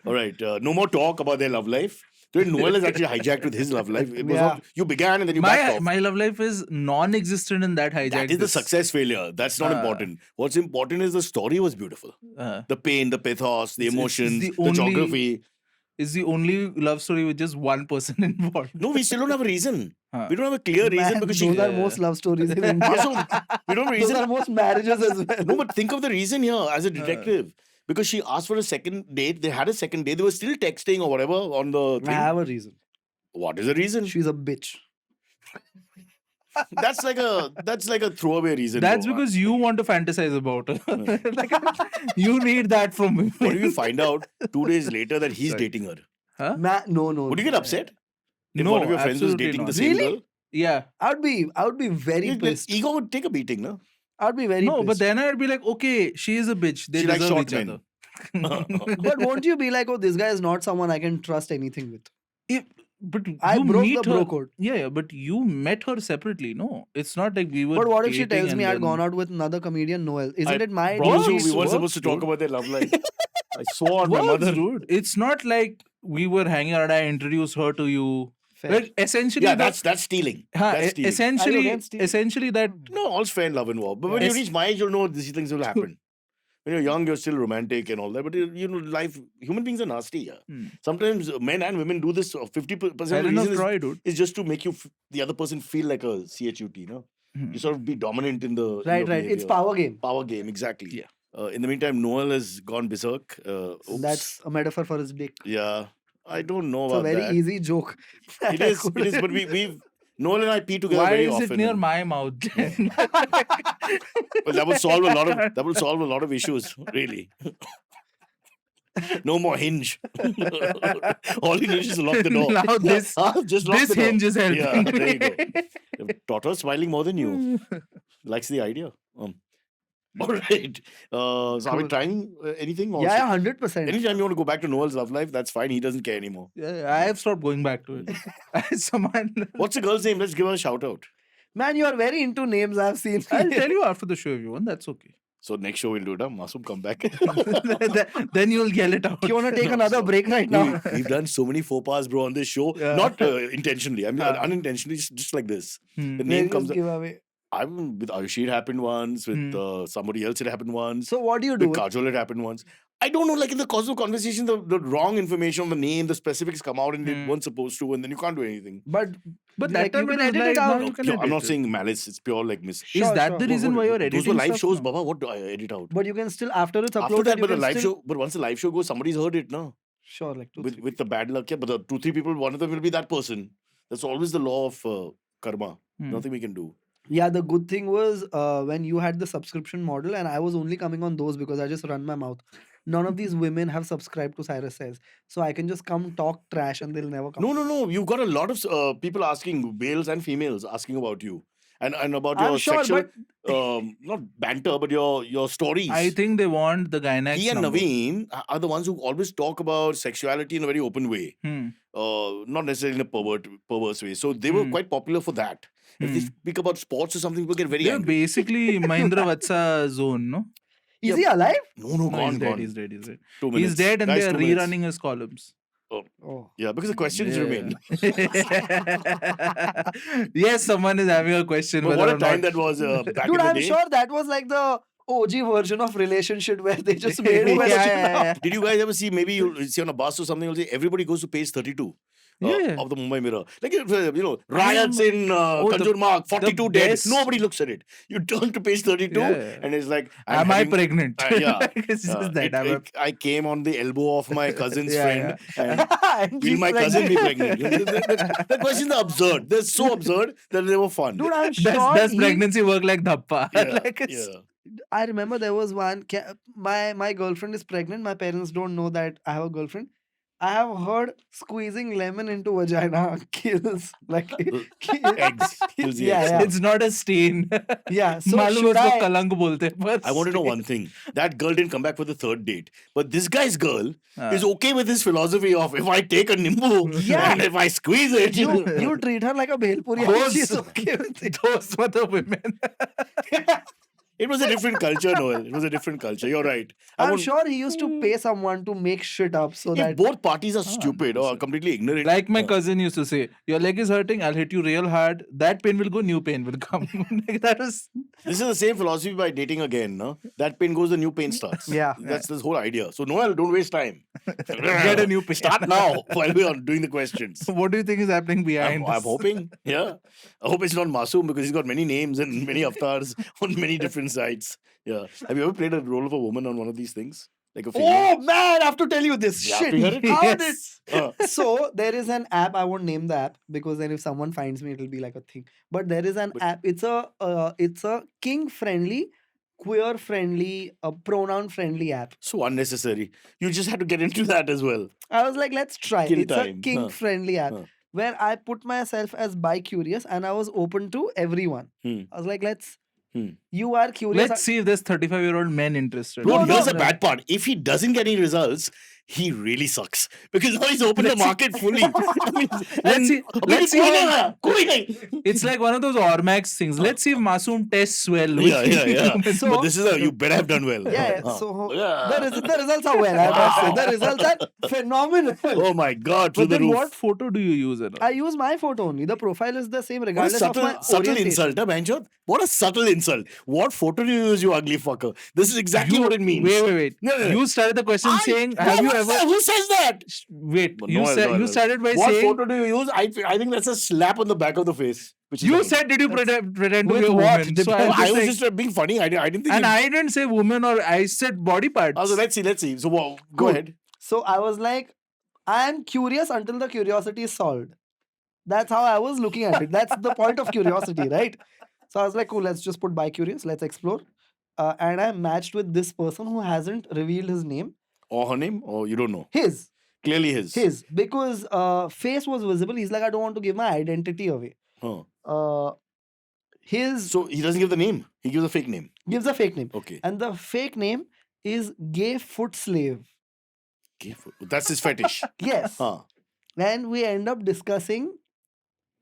All right, no more talk about their love life. Today, Noel is actually hijacked with his love life. It was not, you began and then you backed off. My love life is non-existent in that hijack. That is the success failure. That's not important. What's important is the story was beautiful. The pain, the pathos, the emotions, the geography. Is the only love story with just one person involved. No, we still don't have a reason. We don't have a clear reason Man, because those are most love stories in India. Also, we don't have a Those reason. are most marriages as well. No, but think of the reason here as a detective. Because she asked for a second date. They had a second date. They were still texting or whatever on the I thing. have a reason. What is the reason? She's a bitch. That's like a throwaway reason. That's bro. because you want to fantasize about her. Like, you need that from me. What if you find out 2 days later that he's dating her? Huh? No. Would you get upset? If No, one of your friends was absolutely dating not. the same Really? girl? Yeah. I would be very Your pissed. ego would take a beating, no? I'd be very No, pissed. but then I'd be like, okay, she is a bitch. They She likes deserve short each men. other. But won't you be like, oh, this guy is not someone I can trust anything with? But I you broke meet the her. bro code. Yeah, but you met her sepaparately. No, it's not like we were. But what if she dating tells me and I'd then- gone out with another comedian, Noel? Isn't it my promise you, duty? we weren't works, supposed to talk dude. about their love life. I swore on my Works, mother. dude. It's not like we were hanging out and I introduced her to you. Fair. Like essentially, Yeah, that- that's stealing. Huh, That's stealing. essentially, against stealing? essentially that. No, all's fair in love and war. But when you Yes. reach my age, you'll know these things will happen. When you're young, you're still romantic and all that. But you know, human beings are nasty. Yeah. Sometimes men and women do this. 50% of the Helen of reason Troy, dude. is just to make the other person feel like a CHUT. No, you sort of be dominant in the Right. It's power game. power game. Exactly. Yeah. In the meantime, Noel has gone berserk. Oops. That's a metaphor for his dick. Yeah. I don't know It's a about very that. easy joke. It is. It is. But we've Noel and I pee together Why very is often. it near and- my mouth? Well, that will solve a lot of issues, really. No more hinge. All you need is to lock the door. Now this Just lock this the door. hinge is helping. Yeah, there you go. Daughter's smiling more than you. Likes the idea. All right. So are we trying anything? Or Yeah, 100%. Anytime you want to go back to Noel's love life, that's fine. He doesn't care anymore. Yeah, I have stopped going back to it. Someone, What's the girl's name? Let's give her a shout out. Man, you are very into names I've seen. I'll tell you after the show if you want. That's okay. So next show we'll do it. Masoom, come back. Then you'll yell it out. You want to take another break right now? We've done so many faux pas, bro, on this show. Yeah. Not intentionally. I mean, unintentionally, just like this. The name Let's comes. give away. I'm with Ayushi, it happened once. With somebody else, it happened once. So what do you do? With Kajol, it happened once. I don't know, like in the course of conversation, the wrong information on the name, the specifics come out and they weren't supposed to, and then you can't do anything. But But like, that you time can it was edit like, it out. no, you can No, edit I'm not it. saying malice. It's pure like miss. Is Sure, that sure. the reason why you're editing? Those were live stuff shows, now? Baba. What do I edit out? But you can still, after it's After uploaded, that, you but the can live still... show, but once the live show goes, somebody's heard it, no? Sure, like two, three. With the bad luck, yeah. But the 2-3 people, one of them will be that person. That's always the law of karma. Nothing we can do. Yeah, the good thing was when you had the subscription model, and I was only coming on those because I just run my mouth. None of these women have subscribed to Cyrus Says. So I can just come talk trash and they'll never come. No. You've got a lot of people asking, males and females asking about you. And about I'm your sure, sexual, not banter, but your stories. I think they want the Gynax he and number. Naveen are the ones who always talk about sexuality in a very open way. Hmm. Not necessarily in a perverse way. So they were quite popular for that. If they speak about sports or something, people get very They're angry. basically Mahindra Vatsa zone, no? Is he alive? No, No, gone, he's dead, gone. he's dead, he's dead. 2 minutes. He's dead and Guys, they are 2 minutes. rerunning his columns. Oh. Yeah, because the questions Yeah. remain. Yes, someone is having a question. But whether what a or time not- that was back Dude, in the I'm day. sure that was like the OG version of relationship where they just made a Yeah, question yeah, up. Did you guys ever see, maybe you'll see on a bus or something, you'll say everybody goes to page 32 Yeah. of the Mumbai Mirror. Like, riots in the- Kanjur Marg, 42 dead. best- Nobody looks at it. You turn to page 32 Yeah. and it's like, Am I pregnant? Yeah. Like, it's just that. I came on the elbow of my cousin's Yeah, friend and And will she's my cousin be pregnant. pregnant? The questions are absurd. They're so absurd that they were fun. Dude, I'm sure Does he- pregnancy work like dhappa? yeah, Like it's- yeah. I remember there was one. My girlfriend is pregnant. My parents don't know that I have a girlfriend. I have heard squeezing lemon into vagina kills like Eggs. Kills the yeah, eggs. yeah. It's not a stain. Yeah, so मालूम should उसको I- कलंक बोलते हैं, but I want to know stain. one thing. That girl didn't come back for the third date. But this guy's girl Ah. is okay with his philosophy of if I take a nimbu Yeah. and if I squeeze it. you treat her like a bhelpuri. Those- She's okay with it. Those were the women. It was a different culture, Noel. It was a different culture. You're right. I'm sure he used to pay someone to make shit up so If that both parties are stupid or completely ignorant. Like my cousin used to say, your leg is hurting, I'll hit you real hard. That pain will go, new pain will come. Like, that was This is the same philosophy by dating again, no? That pain goes, the new pain starts. Yeah. That's this whole idea. So, Noel, don't waste time. Get a new pain. Start now while we are doing the questions. What do you think is happening behind I'm this? hoping, yeah. I hope it's not Masoom because he's got many names and many avatars on many different sites. Yeah. Have you ever played a role of a woman on one of these things? Like a female? oh man, I have to tell you this Yeah, shit. you heard it? How Yes. did so there is an app. I won't name the app because then if someone finds me, it'll be like a thing. But there is an app. It's a king friendly, queer friendly, pronoun friendly app. So unnecessary. You just had to get into that as well. I was like, let's try. Kill It's time. a king friendly app Huh. where I put myself as bi curious and I was open to everyone. Hmm. I was like, let's. Hmm. You are curious. Let's see if there's 35-year-old men interested. Bro, No, here's no. the bad part. If he doesn't get any results, he really sucks. Because now he's opened the market fully. I mean, Let's see. Let's see. how- koi nahi. It's like one of those Ormax things. Let's see if Masoom tests well. with- Yeah. So- But this is you better have done well. Yeah, Huh. so Yeah. the results are well. I must say. The results are phenomenal. Oh my God, through But the then roof. what photo do you use? And all? I use my photo only. The profile is the same What a regardless of my subtle orientation. insult, huh, Banjot? What a subtle insult. What photo do you use, you ugly fucker? This is exactly You- what it means. Wait. No. You started the question saying, No, have you what's ever... that? Who says that? Wait, But you Noel, said Noel. you started by What saying... photo do you use? I think that's a slap on the back of the face. Which is You fine. said, did you pretend to With be a what? woman? So I I was just just being funny. I didn't think. and you... I didn't say woman or I said body parts. Also, let's see. So, go Cool. ahead. So I was like, I am curious until the curiosity is solved. That's how I was looking at it. That's the point of curiosity, right? So I was like, cool, let's just put bi curious, let's explore. And I matched with this person who hasn't revealed his name. Or her name, or you don't know. His. Clearly his. Because face was visible. He's like, I don't want to give my identity away. Huh. His So he doesn't give the name. He gives a fake name. gives a fake name. Okay. And the fake name is gay foot slave. That's his fetish. Yes. Huh. And we end up discussing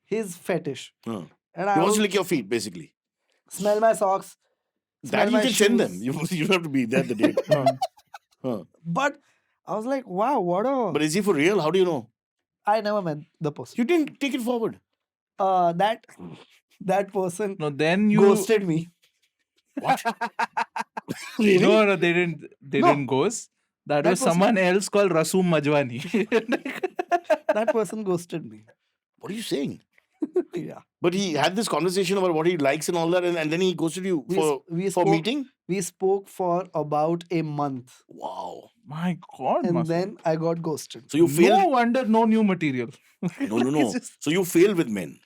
his fetish. Huh. And He I wants was to lick your feet, basically. smell my socks. That smell you my can send them. shoes. You don't have to be there at the date. Huh. But I was like, wow, what a... But is he for real? How do you know? I never met the person. You didn't take it forward. That person No, then you ghosted me. What? No, they didn't. They No. didn't ghost. That That was was- someone else called Masoom Rajwani. That person ghosted me. What are you saying? Yeah. But he had this conversation about what he likes and all that, and then he ghosted you We, for we for spoke, meeting. We spoke for about a month. Wow. My God, And Masoom. then I got ghosted. So you failed. No wonder no new material. No. It's just- So you failed with men.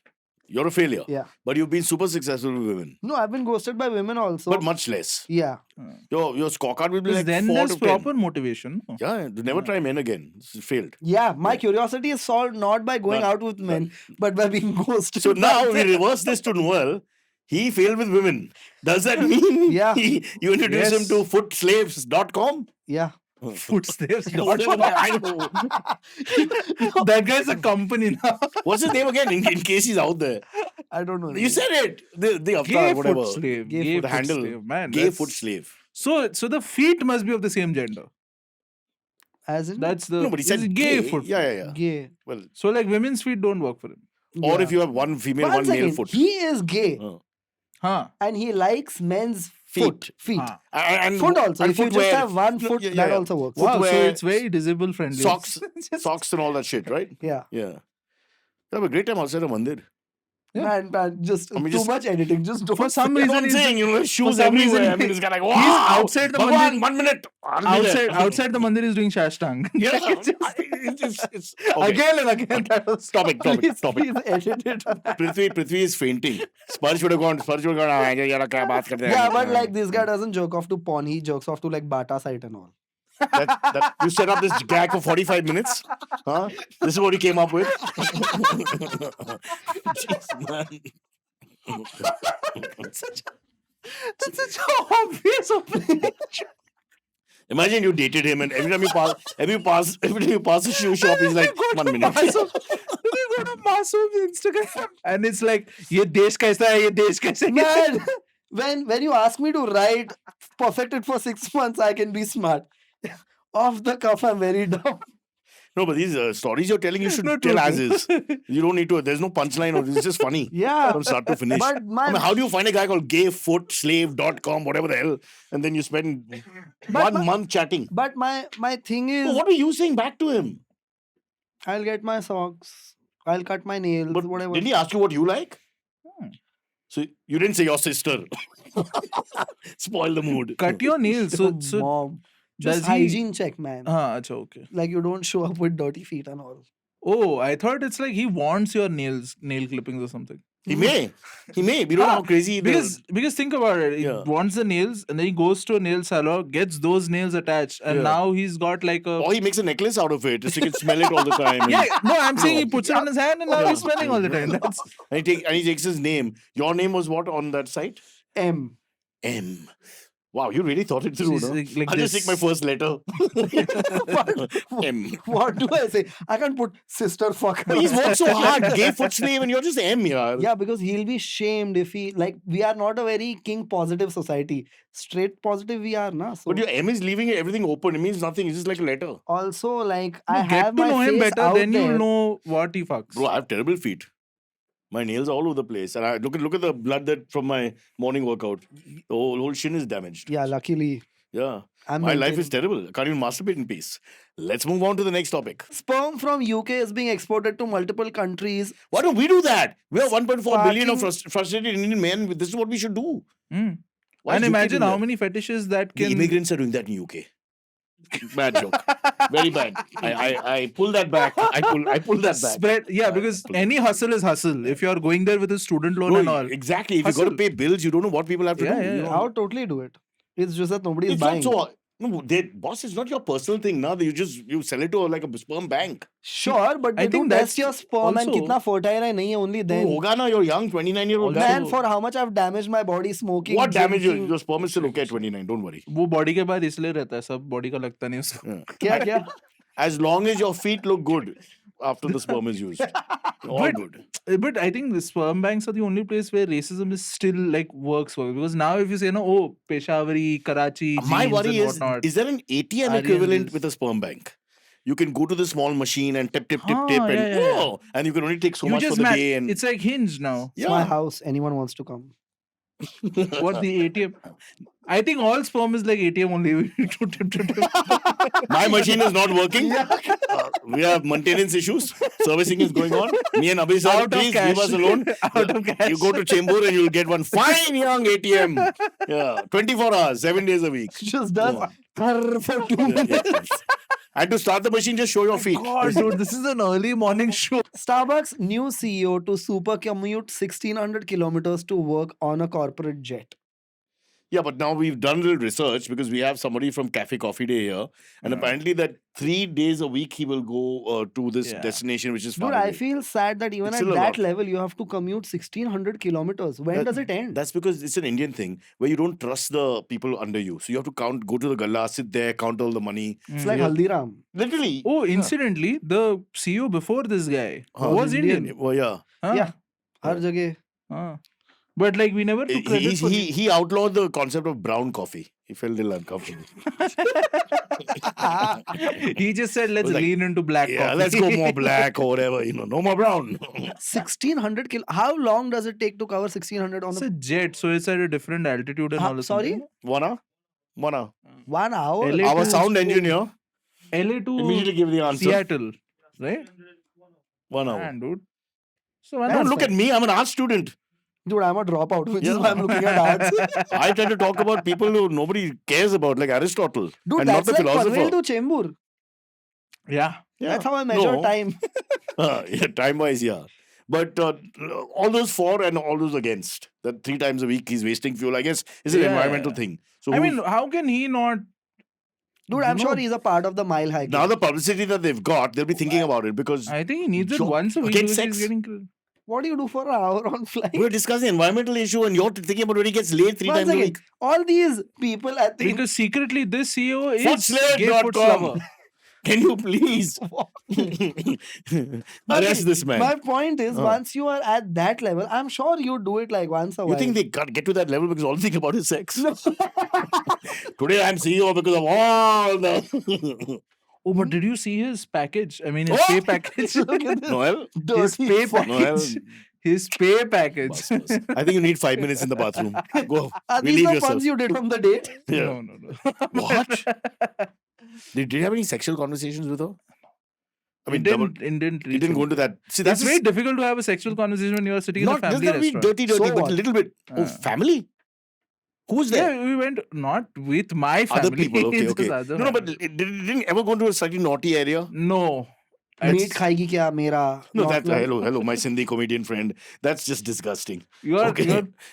You're a failure. Yeah. But you've been super successful with women. No, I've been ghosted by women also. But much less. Yeah. Your scorecard will be Because like then 4 there's to 10. proper motivation. no? Yeah, to never try men again. It's failed. Yeah. My curiosity is solved not by going Done. out with men, but by being ghosted. So by now we them. reverse this to Noel. He failed with women. Does that mean Yeah. you introduce him Yes. to footslaves.com? Yeah. Footsteps. I know. That guy's a company now. What's his name again? In case he's out there. I don't know. You said it. The avatar, Gay whatever. foot slave. Gay Gay The foot handle. slave. Man, Gay that's- foot slave. So the feet must be of the same gender. As in That's the No, but he said it's gay. foot. Yeah. gay. Well, So like women's feet don't work for him. or Yeah. if you have one female, One one male second, foot. He is gay Huh. and he likes men's feet. Huh. And Foot also. and If you just footwear. have one No, foot, yeah, that yeah. also works. Wow, so Footwear, it's very disable friendly. Socks, Just- socks and all that shit, right? Yeah. Yeah. Have a great time outside a mandir. Yeah. Man, just I mean, too just- much editing. Just don't For some say- That's what reason I'm he's saying, you know, shoes some reason everywhere. I mean, he- this guy like, he's wow, outside the Bhagwan, mandir. 1 minute. outside the mandir is doing shashtang. It's okay. Again and again. That was Topic. Please edit it. Prithvi is fainting. Sparsh would have gone. Yeah, Yeah, but like this guy doesn't jerk off to porn. He jerks off to like Bata site and all. You set up this gag for 45 minutes? Huh? This is what you came up with? Jeez, man. That's such an obvious opening. Imagine you dated him, and every time you pass a shoe shop, he's like, 1 minute. You go to Masoom's Instagram and it's like, ये देश कैसा है, ये देश कैसा है. Man, when you ask me to write, perfect it for 6 months, I can be smart. Off the cuff, I'm very dumb. No, but these stories you're telling, you should No, tell true. as is. You don't need to. There's no punchline, or it's just funny. Yeah. From start to finish. But I mean, how do you find a guy called gayfootslave.com, whatever the hell, and then you spend But- 1 month chatting? But my thing So is, what were you saying back to him? I'll get my socks, I'll cut my nails, But whatever. didn't he ask you what you like? So you didn't say your sister. Spoil the mood. Cut your nails. So Mom. does Just he? hygiene check, man. Acha, okay. Like you don't show up with dirty feet and all. Oh, I thought it's like he wants your nail clippings or something. He may. We don't know how crazy Because think about it, he Yeah. wants the nails and then he goes to a nail salon, gets those nails attached, and Yeah. now he's got like a. Or he makes a necklace out of it, so you can smell it all the time. Yeah, no, I'm saying he puts it on his hand and now Yeah. he's smelling all the time. That's And he takes his name. Your name was what on that site? M. M. Wow, you really thought it through, She's no? like I'll just take my this. first letter. M. What do I say? I can't put sister fucker. But he's worked so hard, gay foot slave, and you're just M, yaar. Yeah, because he'll be shamed if he like we are not a very king positive society. Straight positive we are, na. So But your M is leaving everything open. It means nothing. It's just like a letter. also like You I get have to my know him face better, out then there. you'll know what he fucks. Bro, I have terrible feet. My nails are all over the place. And I look at the blood that from my morning workout. The whole shin is damaged. Yeah, luckily Yeah. I'm My life is maintaining. terrible. I can't even masturbate in peace. Let's move on to the next topic. Sperm from UK is being exported to multiple countries. Why don't we do that? We are 1.4 billion of Fucking- frustrated Indian men. This is what we should do. Mm. Why And is UK imagine doing how that? many fetishes that The can. immigrants are doing that in UK. Bad joke. Very bad. I pull that back. I pull that back. Spread, yeah, because any hustle is hustle. If you're going there with a student loan and Bro, all, exactly. If you got to Hustle. pay bills, you don't know what people have to Yeah, do. yeah, you yeah. know? I would totally do it. It's just that nobody is It's buying. not so. No, boss, it's not your personal thing now. You sell it to like a sperm bank. Sure, but I they do think test that's your sperm and also- kitna fertile hai nahi hai only You then. hoga na, you're young, 29-year-old guy. Man, for how much I've damaged my body smoking. What damage? drinking. Your sperm is still okay at 29. Don't worry. वो body के बाद इसलिए रहता है सब body का लगता नहीं उसको. Kya kya? As long as your feet look good after the sperm is used, all But- good. But I think the sperm banks are the only place where racism is still like works for, because now if you say no, oh, Peshawari, Karachi, My jeans worry and is: whatnot. is there an ATM Aryan equivalent bills. with a sperm bank? You can go to the small machine and tip, Ah, and yeah, yeah. oh, and you can only take so you much for just the match. day. And It's like Hinge now. It's my house. Anyone wants to come. What the ATM? I think all sperm is like ATM only. My machine is not working. We have maintenance issues. Servicing is going on. Me and Abhi sir, Out of please cash. leave us alone. Out of cash. You go to Chembur and you'll get one fine young ATM. Yeah, 24 hours, 7 days a week. Just does Yeah. grrr for 2 Yeah, minutes. yeah. And to start the machine, just show your feet. God, dude, this is an early morning show. Starbucks new CEO to super commute 1600 kilometers to work on a corporate jet. Yeah, but now we've done a little research because we have somebody from Cafe Coffee Day here. And apparently that 3 days a week he will go to this Yeah. destination, which is far Dude, I away. feel sad that even It's at still a that lot. level you have to commute 1600 kilometers. When That- does it end? That's because it's an Indian thing where you don't trust the people under you. So you have to go to the galla, sit there, count all the money. It's like Yeah. Haldiram. Literally. Oh, incidentally, the CEO before this guy was Indian. Well, yeah. Huh? Yeah. Har jagah. Huh. But like we never took credit for He outlawed the concept of brown coffee. He felt a little uncomfortable. He just said, let's Was like, lean into black Yeah, coffee. let's go more black or whatever. No more brown. 1600 kil. How long does it take to cover 1600 on It's the a jet, so it's at a different altitude and all of sorry? something. One hour. 1 hour? LA Our to sound engineer LA to immediately give the answer. Seattle, right? 1 hour. Man, dude. So Don't look at me. I'm an art student. Dude, I'm a dropout, which is Yeah. why I'm looking at arts. I try to talk about people who nobody cares about, like Aristotle, Dude, and not that's the like philosopher. Panvel to Chembur. Yeah. That's how I measure No. time. Yeah, time-wise, yeah. But all those for and all those against. That 3 times a week he's wasting fuel, I guess, is an Yeah. environmental thing. So I mean, how can he not Dude, I'm sure he's a part of the mile high. Now the publicity that they've got, they'll be thinking about it because I think he needs it Yo- once a week get because sex. he's getting... What do you do for an hour on flight? we're discussing environmental issue and you're thinking about when he gets laid 3 Once times a again, week. all these people at the Because secretly this CEO is Footslave.com. gay foot lover. Can you please arrest this man? My point is, once you are at that level, I'm sure you do it like once a while. You think they can't get to that level because all they think about is sex? Today I'm CEO because of all the... Oh, but did you see his package? I mean, his pay package. Look at this. Noel? His pay fuck. package. His pay package. Bus. I think you need 5 minutes in the bathroom. Go. Are these Relieve the yourself. funds you did from the date? Yeah. No. What? Did you have any sexual conversations with her? I mean, It didn't you didn't go into that. See, that's It's very difficult to have a sexual conversation when you are sitting not in a family doesn't be restaurant. dirty, So but what? a little bit. Oh, family? Who's there? Yeah, we went not with my family. Other people. Okay, just okay. other No, but family. it didn't ever go into a slightly naughty area. No. Meat खाएगी क्या मेरा? No, Not that like- hello, my Sindhi comedian friend. That's just disgusting. You're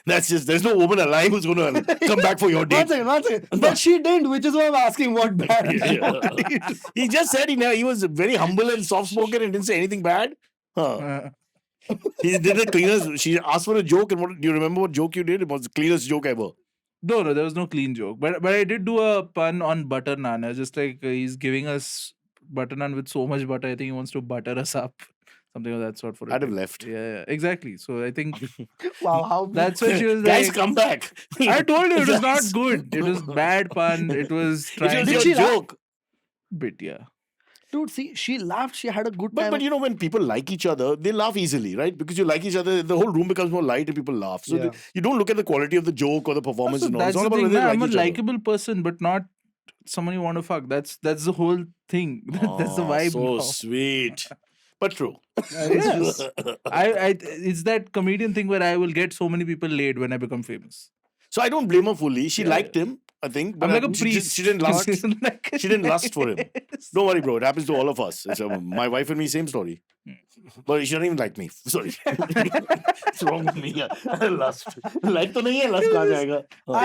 That's just there's no woman alive who's going to come back for your date. One second. But she didn't, which is why I'm asking what bad. Yeah. He just said he was very humble and soft spoken and didn't say anything bad. Huh. He did the cleanest. She asked for a joke, and what do you remember? What joke you did? It was the cleanest joke ever. No, there was no clean joke. But I did do a pun on butter naan. I was just like he's giving us butter naan with so much butter. I think he wants to butter us up. Something of that sort for it. I'd have left. Yeah, exactly. So I think Wow, how that's when she was Guys, like, come back. I told you it was not Guys. good. It was bad pun. It was It was trying Did your she laugh? joke. bit, yeah. Dude, see, she laughed. She had a good time. But you know, when people like each other, they laugh easily, right? Because you like each other, the whole room becomes more light and people laugh. So Yeah. you don't look at the quality of the joke or the performance. So and all. that's It's all the about thing. whether you I'm a like each other. likable person, but not someone you want to fuck. That's the whole thing. That's the Oh, vibe. So now. sweet. But true. It's just- It's that comedian thing where I will get so many people laid when I become famous. So I don't blame her fully. She Yeah. liked him, I think. But I'm like a she priest. didn't lust. Like- She didn't lust for him. Yes. Don't worry, bro. It happens to all of us. My wife and me, same story. But she doesn't even like me. Sorry. What's wrong with me? Lust. Like to nahi hai, lust kahan jayega?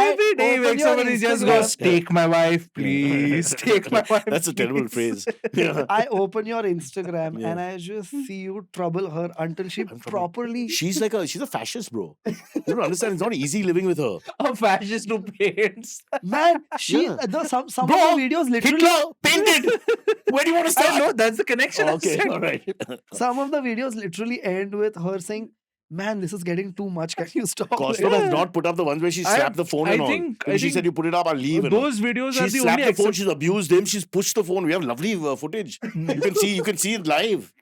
Every day Open when your somebody just Instagram. goes, take my wife, please. Take my wife. That's a terrible please." phrase. Yeah. I open your Instagram Yeah. and I just see you trouble her until she properly. She's a fascist, bro. You don't understand. It's not easy living with her. A fascist who paints. Man, she Yeah. some Bro, of the videos literally. Hitler painted. Where do you want to I start? know that's the connection. I Okay, said. all right. Some of the videos literally end with her saying, "Man, this is getting too much. Can you stop?" Costa Like, has not put up the ones where she I- slapped the phone I and all. think- When I she said think you put it up, I'll leave. and all. Those videos are She's the slapped only the phone. She's abused him. She's pushed the phone. We have lovely footage. You can see it live.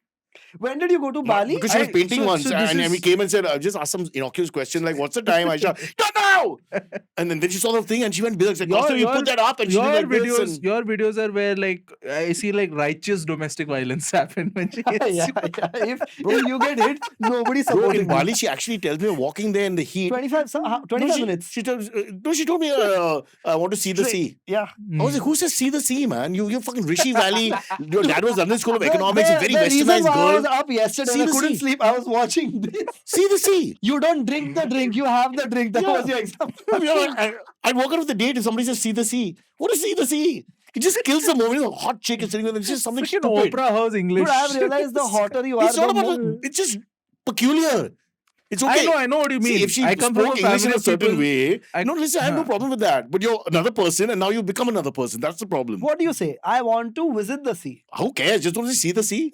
When did you go to Bali? Because she was painting once, so this and we is- came and said, just asked some innocuous question like, "What's the time?" Aisha, don't know. And then she saw the thing, and she went, "Be like, Costa, you put that up," and she your did like videos, this. And your videos are where like I see like righteous domestic violence happen when she hits yeah, you. yeah. If you get hit, nobody's bro, supporting in Bali, she actually tells me walking there in the heat. 25 minutes. She told me, I want to see the sea. Yeah. I was like, who says see the sea, man? You're fucking Rishi Valley. Your dad was London School of Economics, a very the reason westernized why I was girl. up yesterday See and I the couldn't sea. sleep. I was watching this. See the sea. You don't drink the drink, you have the drink. That Yeah. was your example. I mean, I'd walk out of the date if somebody says see the sea. What is see the sea? It just kills the moment. A hot chick is sitting there. It's just something Freaking stupid. Oprah House English. Dude, I've realized the hotter you are, It's not the about. more... It's just peculiar. It's okay. I know what you mean. See, if she I come from spoke a English in family a of certain people- way, I- no, listen, I have no Huh. problem with that. But you're another person, and now you become another person. That's the problem. What do you say? I want to visit the sea. Who cares? Just want to see the sea.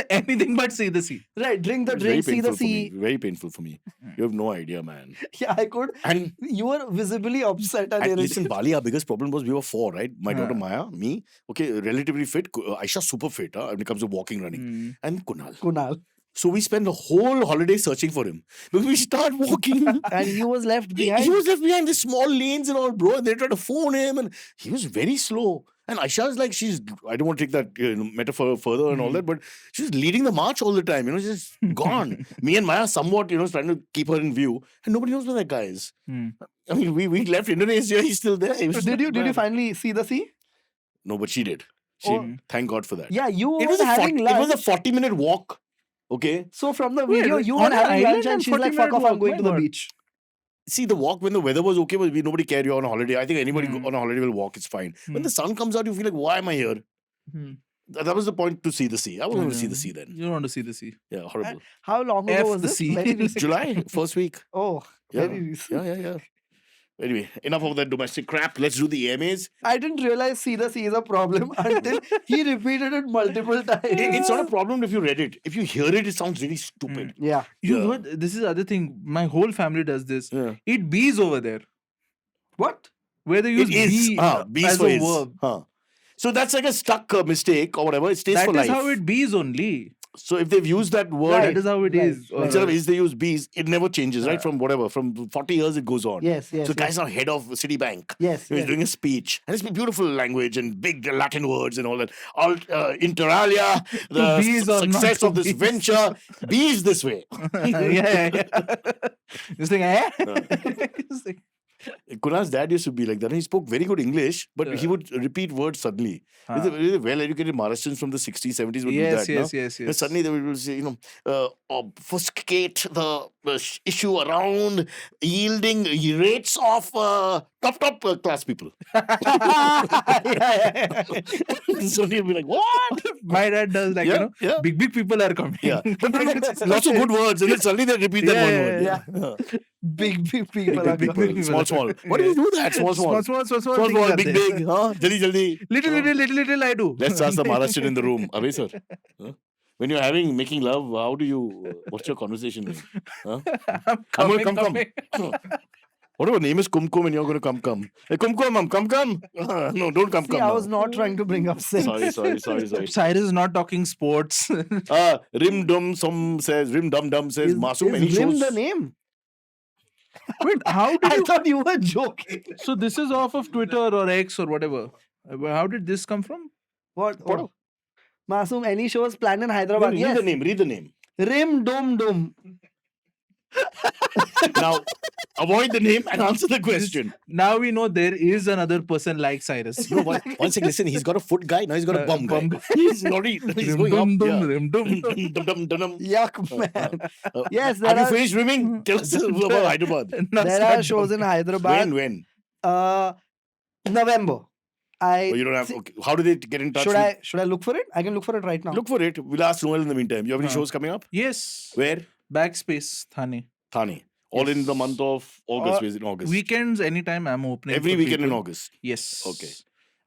Anything but see the sea. Right, drink the It's very drink, see the painful for me. sea. Very painful for me. You have no idea, man. Yeah, I could. And You were visibly upset and And irritated. listen, Bali, our biggest problem was we were four, right? My daughter Huh. Maya, me, okay, relatively fit. Aisha, super fit when it comes to walking, running. And Kunal. Kunal. So we spent the whole holiday searching for him. Because we start walking. And he was left he behind. was left behind these small lanes and all, bro. And they tried to phone him. And he was very slow. And Aisha is like, I don't want to take that metaphor further and all that, but she's leading the march all the time, just gone. Me and Maya somewhat, trying to keep her in view. And nobody knows where that guy is. I mean, we left Indonesia, he's still there. He was Did you bad. finally see the sea? No, but she did. Oh. Thank God for that. Yeah, you It were was a having 40, lunch. it was a 40-minute walk. Okay. So from the Wait, video, you on were an having island lunch and and she's like, 40-minute fuck off, I'm walk? going My to the God. beach. See, the walk when the weather was okay, but nobody cared you're on a holiday. I think anybody Hmm. on a holiday will walk, it's fine. When Hmm. the sun comes out, you feel like, why am I here? Hmm. That was the point, to see the sea. I was going to see the sea then. You don't want to see the sea. Yeah, horrible. How long F ago was the this? sea. Very recent. July, first week. Oh, Yeah. very recent. Yeah. Anyway, enough of that domestic crap. Let's do the AMAs. I didn't realize see the sea is a problem until he repeated it multiple times. It's not a problem if you read it. If you hear it, it sounds really stupid. Yeah. You Yeah. know what? This is the other thing. My whole family does this. Yeah. Eat bees over there. What? Where they use It is. bee Bees as for a is. verb. So that's like a stuck mistake or whatever. It stays That for is life. how it bees only. So if they've used that word, Right. That is how it Right, is. right. instead of is they use bees, it never changes, right? From whatever, from 40 years it goes on. Yes. So the guy's now head of Citibank. Yes. He's doing a speech, and it's beautiful language and big Latin words and all that. All inter alia, the bees or not success to of this bees. venture, bees this way. yeah. Just like, eh? Just like, Kunal's dad used to be like that. And he spoke very good English, but he Yeah. would repeat words suddenly. Huh. The well-educated Maharashtrians from the 60s, 70s would Yes, do that. no? yes. And suddenly they will say, obfuscate the issue around yielding rates of top class people. So he'll be like, what? My dad does like, Yeah. big people are coming. Yeah. Lots of good words. And then suddenly they repeat that one word. yeah. Big people Big are people. coming. Small. Why do you do that? Small. Small Small, things big, are there. big. Huh? Jaldi. Little I do. Let's ask the Maharashtrian in the room. Abhay sir. Huh? When you're making love, how do you, what's your conversation like? Huh? I'm come. What if her name is Kumkum and you're going to come? Hey, Kumkum, come. No, don't come. See, I was not trying to bring up sex. Sorry. Cyrus is not talking sports. Rim Dum says Is Masoom, any Rim shows? the name? Wait, how did I you... thought you were joking. So this is off of Twitter or X or whatever. How did this come from? What? What? Masoom, any shows planned in No, Hyderabad? read the name. Rim Dum. Now, avoid the name and answer the question. Now we know there is another person like Cyrus. No, one second, listen, he's got a foot guy, now he's got a bum guy. He's already, he's going up. Rim dum. Dum. Yuck, man. Yes, Have you there finished rimming? Tell us about Hyderabad. are shows in Hyderabad. When? November. Oh, you don't have. Okay. How do they get in touch? Should I look for it? I can look for it right now. Look for it. We'll ask Noel in the meantime. You have any shows coming up? Yes. Where? Backspace, Thane. Thane. All in the month of August. In August. Weekends, anytime I'm opening. Every for weekend in people. August. Yes. Okay.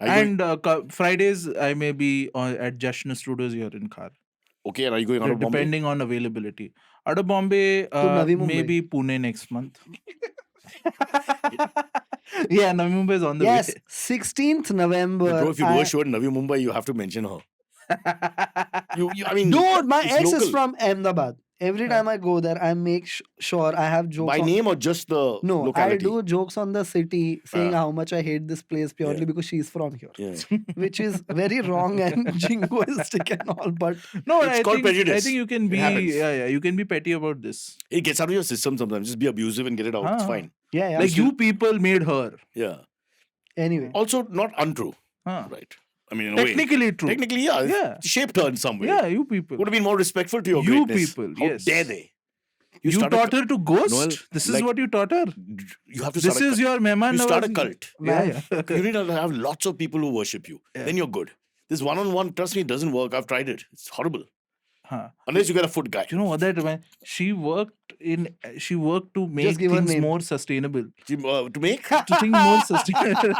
Are you And Fridays, I may be at Jashna Studios here in Khar. Okay, and are you going out of Bombay? Depending on availability. Out of Bombay, Navi Mumbai. maybe Pune next month. Yeah, Navi Mumbai is on the Yes, way. 16th November. Bro, if you do a show in Navi Mumbai, you have to mention her. I mean, Dude, my it's ex local. is from Ahmedabad. Every time I go there, I make sure I have jokes. By name or just the No, locality? I do jokes on the city saying Ah. how much I hate this place purely Yeah. because she's from here. Yeah. Which is very wrong and jingoistic and all, but No, It's I called think, prejudice. I think you can It be happens. you can be petty about this. It gets out of your system sometimes. Just be abusive and get it out. It's Ah. fine. yeah. Like you people made her. Yeah. Anyway, Also, not untrue. Huh. Right. I mean, in a way. Technically true. Technically, yeah. Yeah. It shaped her in some way. Yeah, you people. Would have been more respectful to your You greatness. people, How yes. dare they? You started taught her to ghost? Noel, This is like- what you taught her? You have to This start a is your Mehman You start a Nawazi. cult. Yeah. You need to have lots of people who worship you. Yeah. Then you're good. This one-on-one, trust me, it doesn't work. I've tried it. It's horrible. Huh. Unless you get a foot guy. You know what that man? She worked to make give her things name. more sustainable. To make? To think more sustainable.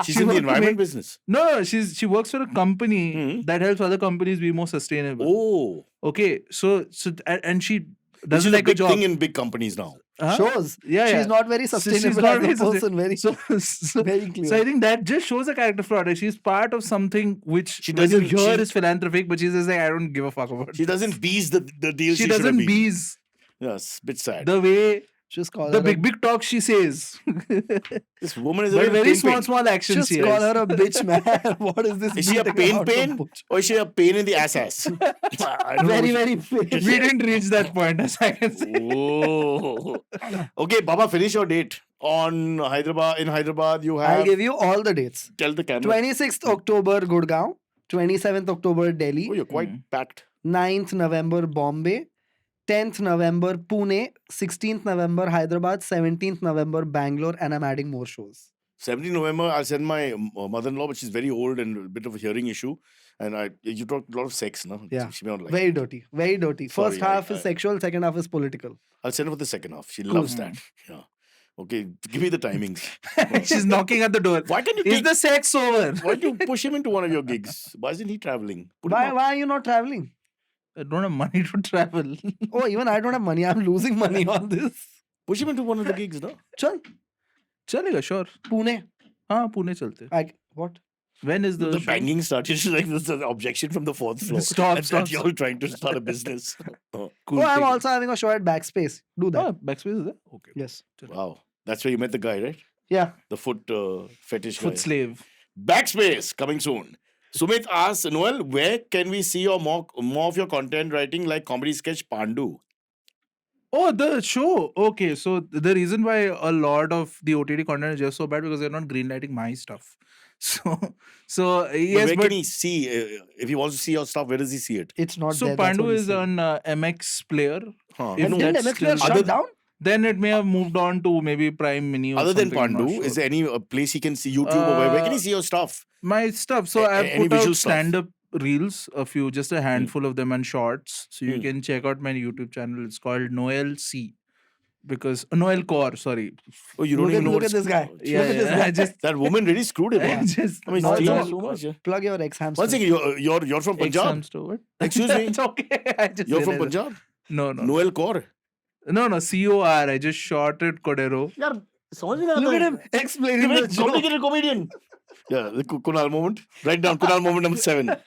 She's She in the worked to environment make- business. No, she works for a company Mhm. that helps other companies be more sustainable. Oh. Okay, so and she This doesn't is a like a big job. thing in big companies now. Huh? shows. Yeah, She's yeah. not very So sustainable not as very a person. Very, So very clear. So I think that just shows a character flaw. Like she's part of something which She when you doesn't- hear she- is philanthropic, but she's just like, I don't give a fuck about it. She doesn't bees the deal She should have doesn't been. bees Yes, bit sad. the way just call the her big talk she says. This woman is a But little very pain small pain. small actions just she call has. her a bitch, man. What is this? Is she a beating out pain of bush? or is she a pain in the ass? I don't know. Very pain. We didn't reach that point, as I can say. Oh. Okay, Baba, finish your date on Hyderabad. In Hyderabad, you have. I'll give you all the dates. Tell the camera. 26th October, Gurgaon. 27th October, Delhi. Oh, you're quite packed. 9th November, Bombay. 10th November, Pune. 16th November, Hyderabad. 17th November, Bangalore. And I'm adding more shows. 17 November, I'll send my mother-in-law, but she's very old and a bit of a hearing issue. And you talk a lot of sex, no? Yeah. She may not like Very dirty. Very dirty. First Sorry, half is sexual, second half is political. I'll send her for the second half. She loves that. Yeah. Okay, give me the timings. She's knocking at the door. Why can you Is take... the sex over? Why do you push him into one of your gigs? Why isn't he traveling? Put him Why up. are you not traveling? I don't have money to travel. Oh, even I don't have money. I'm losing money on this. Push him into one of the gigs, no? Chal, Chalega, sure. Pune. हाँ पुणे चलते. What? When is the The show? banging started. Like there's an objection from the fourth floor. Stop, And stop, that you're trying to start a business. Oh, Cool, Oh, I'm take it. also having a show at Backspace. Do that. Oh, backspace is there? Okay. Yes. wow. That's where you met the guy, right? Yeah. The foot fetish guy. Foot slave. Backspace coming soon. Sumit asks, Noel, where can we see your more of your content writing like comedy sketch Pandu? Oh, the show. Okay, so the reason why a lot of the OTT content is just so bad because they're not greenlighting my stuff. So yes, Where but can he see? If he wants to see your stuff, where does he see it? It's not so there. that's Pandu what he is said. on MX Player. Huh. If And didn't that's MX Player still- Other shut down? Then it may have moved on to maybe Prime Mini or Other than something, I'm not Pandu, sure. is there any place he can see YouTube or where can he see your stuff? My stuff. So I've any put visual out stuff? stand-up reels, just a handful of them, and shorts. So you Hmm. can check out my YouTube channel. It's called Noel C. Because Noel Core, sorry. Oh, you don't Look even at- know look what's- at this guy. Yeah, Look at this yeah, guy. I just, That woman really screwed him. I Huh? just. I mean, No, he's no, stealing so much. Yeah. Plug your ex-hamster. One second, you're from Punjab. Exams to what? Excuse me, It's okay. I just you're from realized it. Punjab. No, no. Noel Cordeiro. No, COR. I just shorted Cordero. Look at him explaining the joke. Complicated comedian. Yeah, the Kunal moment. Write down Kunal moment number 7. I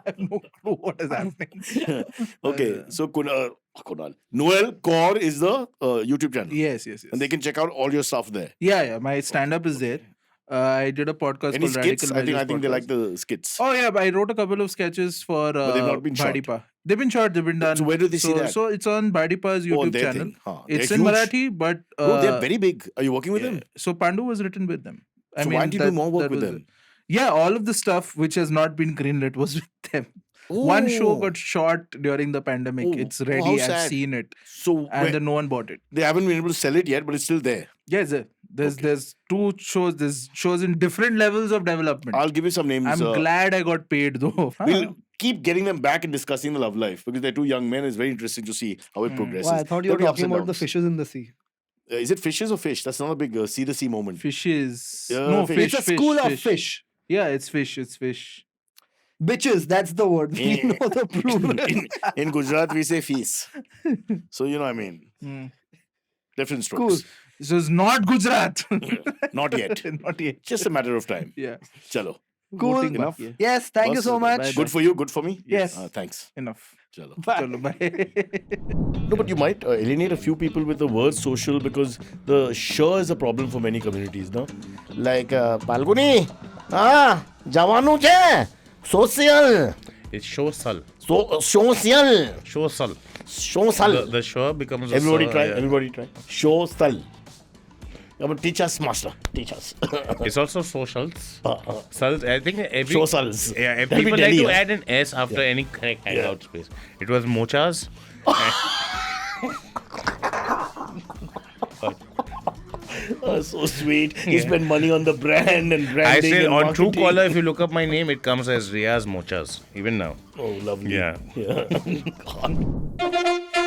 have no clue what is happening. Okay, so Kunal. Noel Core is the YouTube channel. Yes. And they can check out all your stuff there. Yeah. My stand-up is there. I did a podcast Any called skits? Radical I think they Measures like Podcast. the skits. Oh yeah, but I wrote a couple of sketches for they've not been shot. Badipa. They've been shot. They've been done. So where do they see that? So it's on Badipa's Oh, YouTube their channel. thing. Huh. It's They're in huge. Marathi, but Bro, they're very big. Are you working with yeah. them? So Pandu was written with them. So why don't you do more work with was them? it. Yeah, all of the stuff which has not been greenlit was with them. One show Oh. got shot during the pandemic. Oh, It's how ready. I've sad. seen it, So and then no one bought it. they haven't been able to sell it yet, but it's still there. Yes, there's two shows. There's shows in different levels of development. I'll give you some names. I'm glad I got paid though. We'll keep getting them back and discussing the love life because they're two young men. It's very interesting to see how it progresses. Well, I thought you were There'll be ups talking and about the downs. fishes in the sea. Is it fishes or fish? That's not a big see the sea moment. Fishes. Yeah, No, fish. fish. It's a school of fish. Yeah, it's fish. It's fish. Bitches, that's the word. We Eh. know the plural. In Gujarat, we say fees. So, you know what I mean. Hmm. Different Cool. strokes. So it's not Gujarat. Not yet. Not yet. Just a matter of time. Yeah. Chalo. Cool. Voting Enough? baki hai. Yes, thank you so Bye, much. bye. Good for you, good for me? Yes. Thanks. Enough. Chalo. Chalo, bye. No, but you might alienate a few people with the word social because the sure is a problem for many communities, no? Like, Palguni, Javanu che, social, It's social. social, Social. social. The show becomes a Everybody so- try, yeah. everybody try. Social. Come on, teach us, master, teach us. It's also socials. I think every Socials. Yeah, if That'll be people like Delhi, to yeah. add an S after any correct hangout space. It was mochas. So sweet. You spend money on the brand and I branding. say and on marketing. Truecaller, if you look up my name, it comes as Riaz Mochas. Even now. Oh, lovely. Yeah. Yeah. God.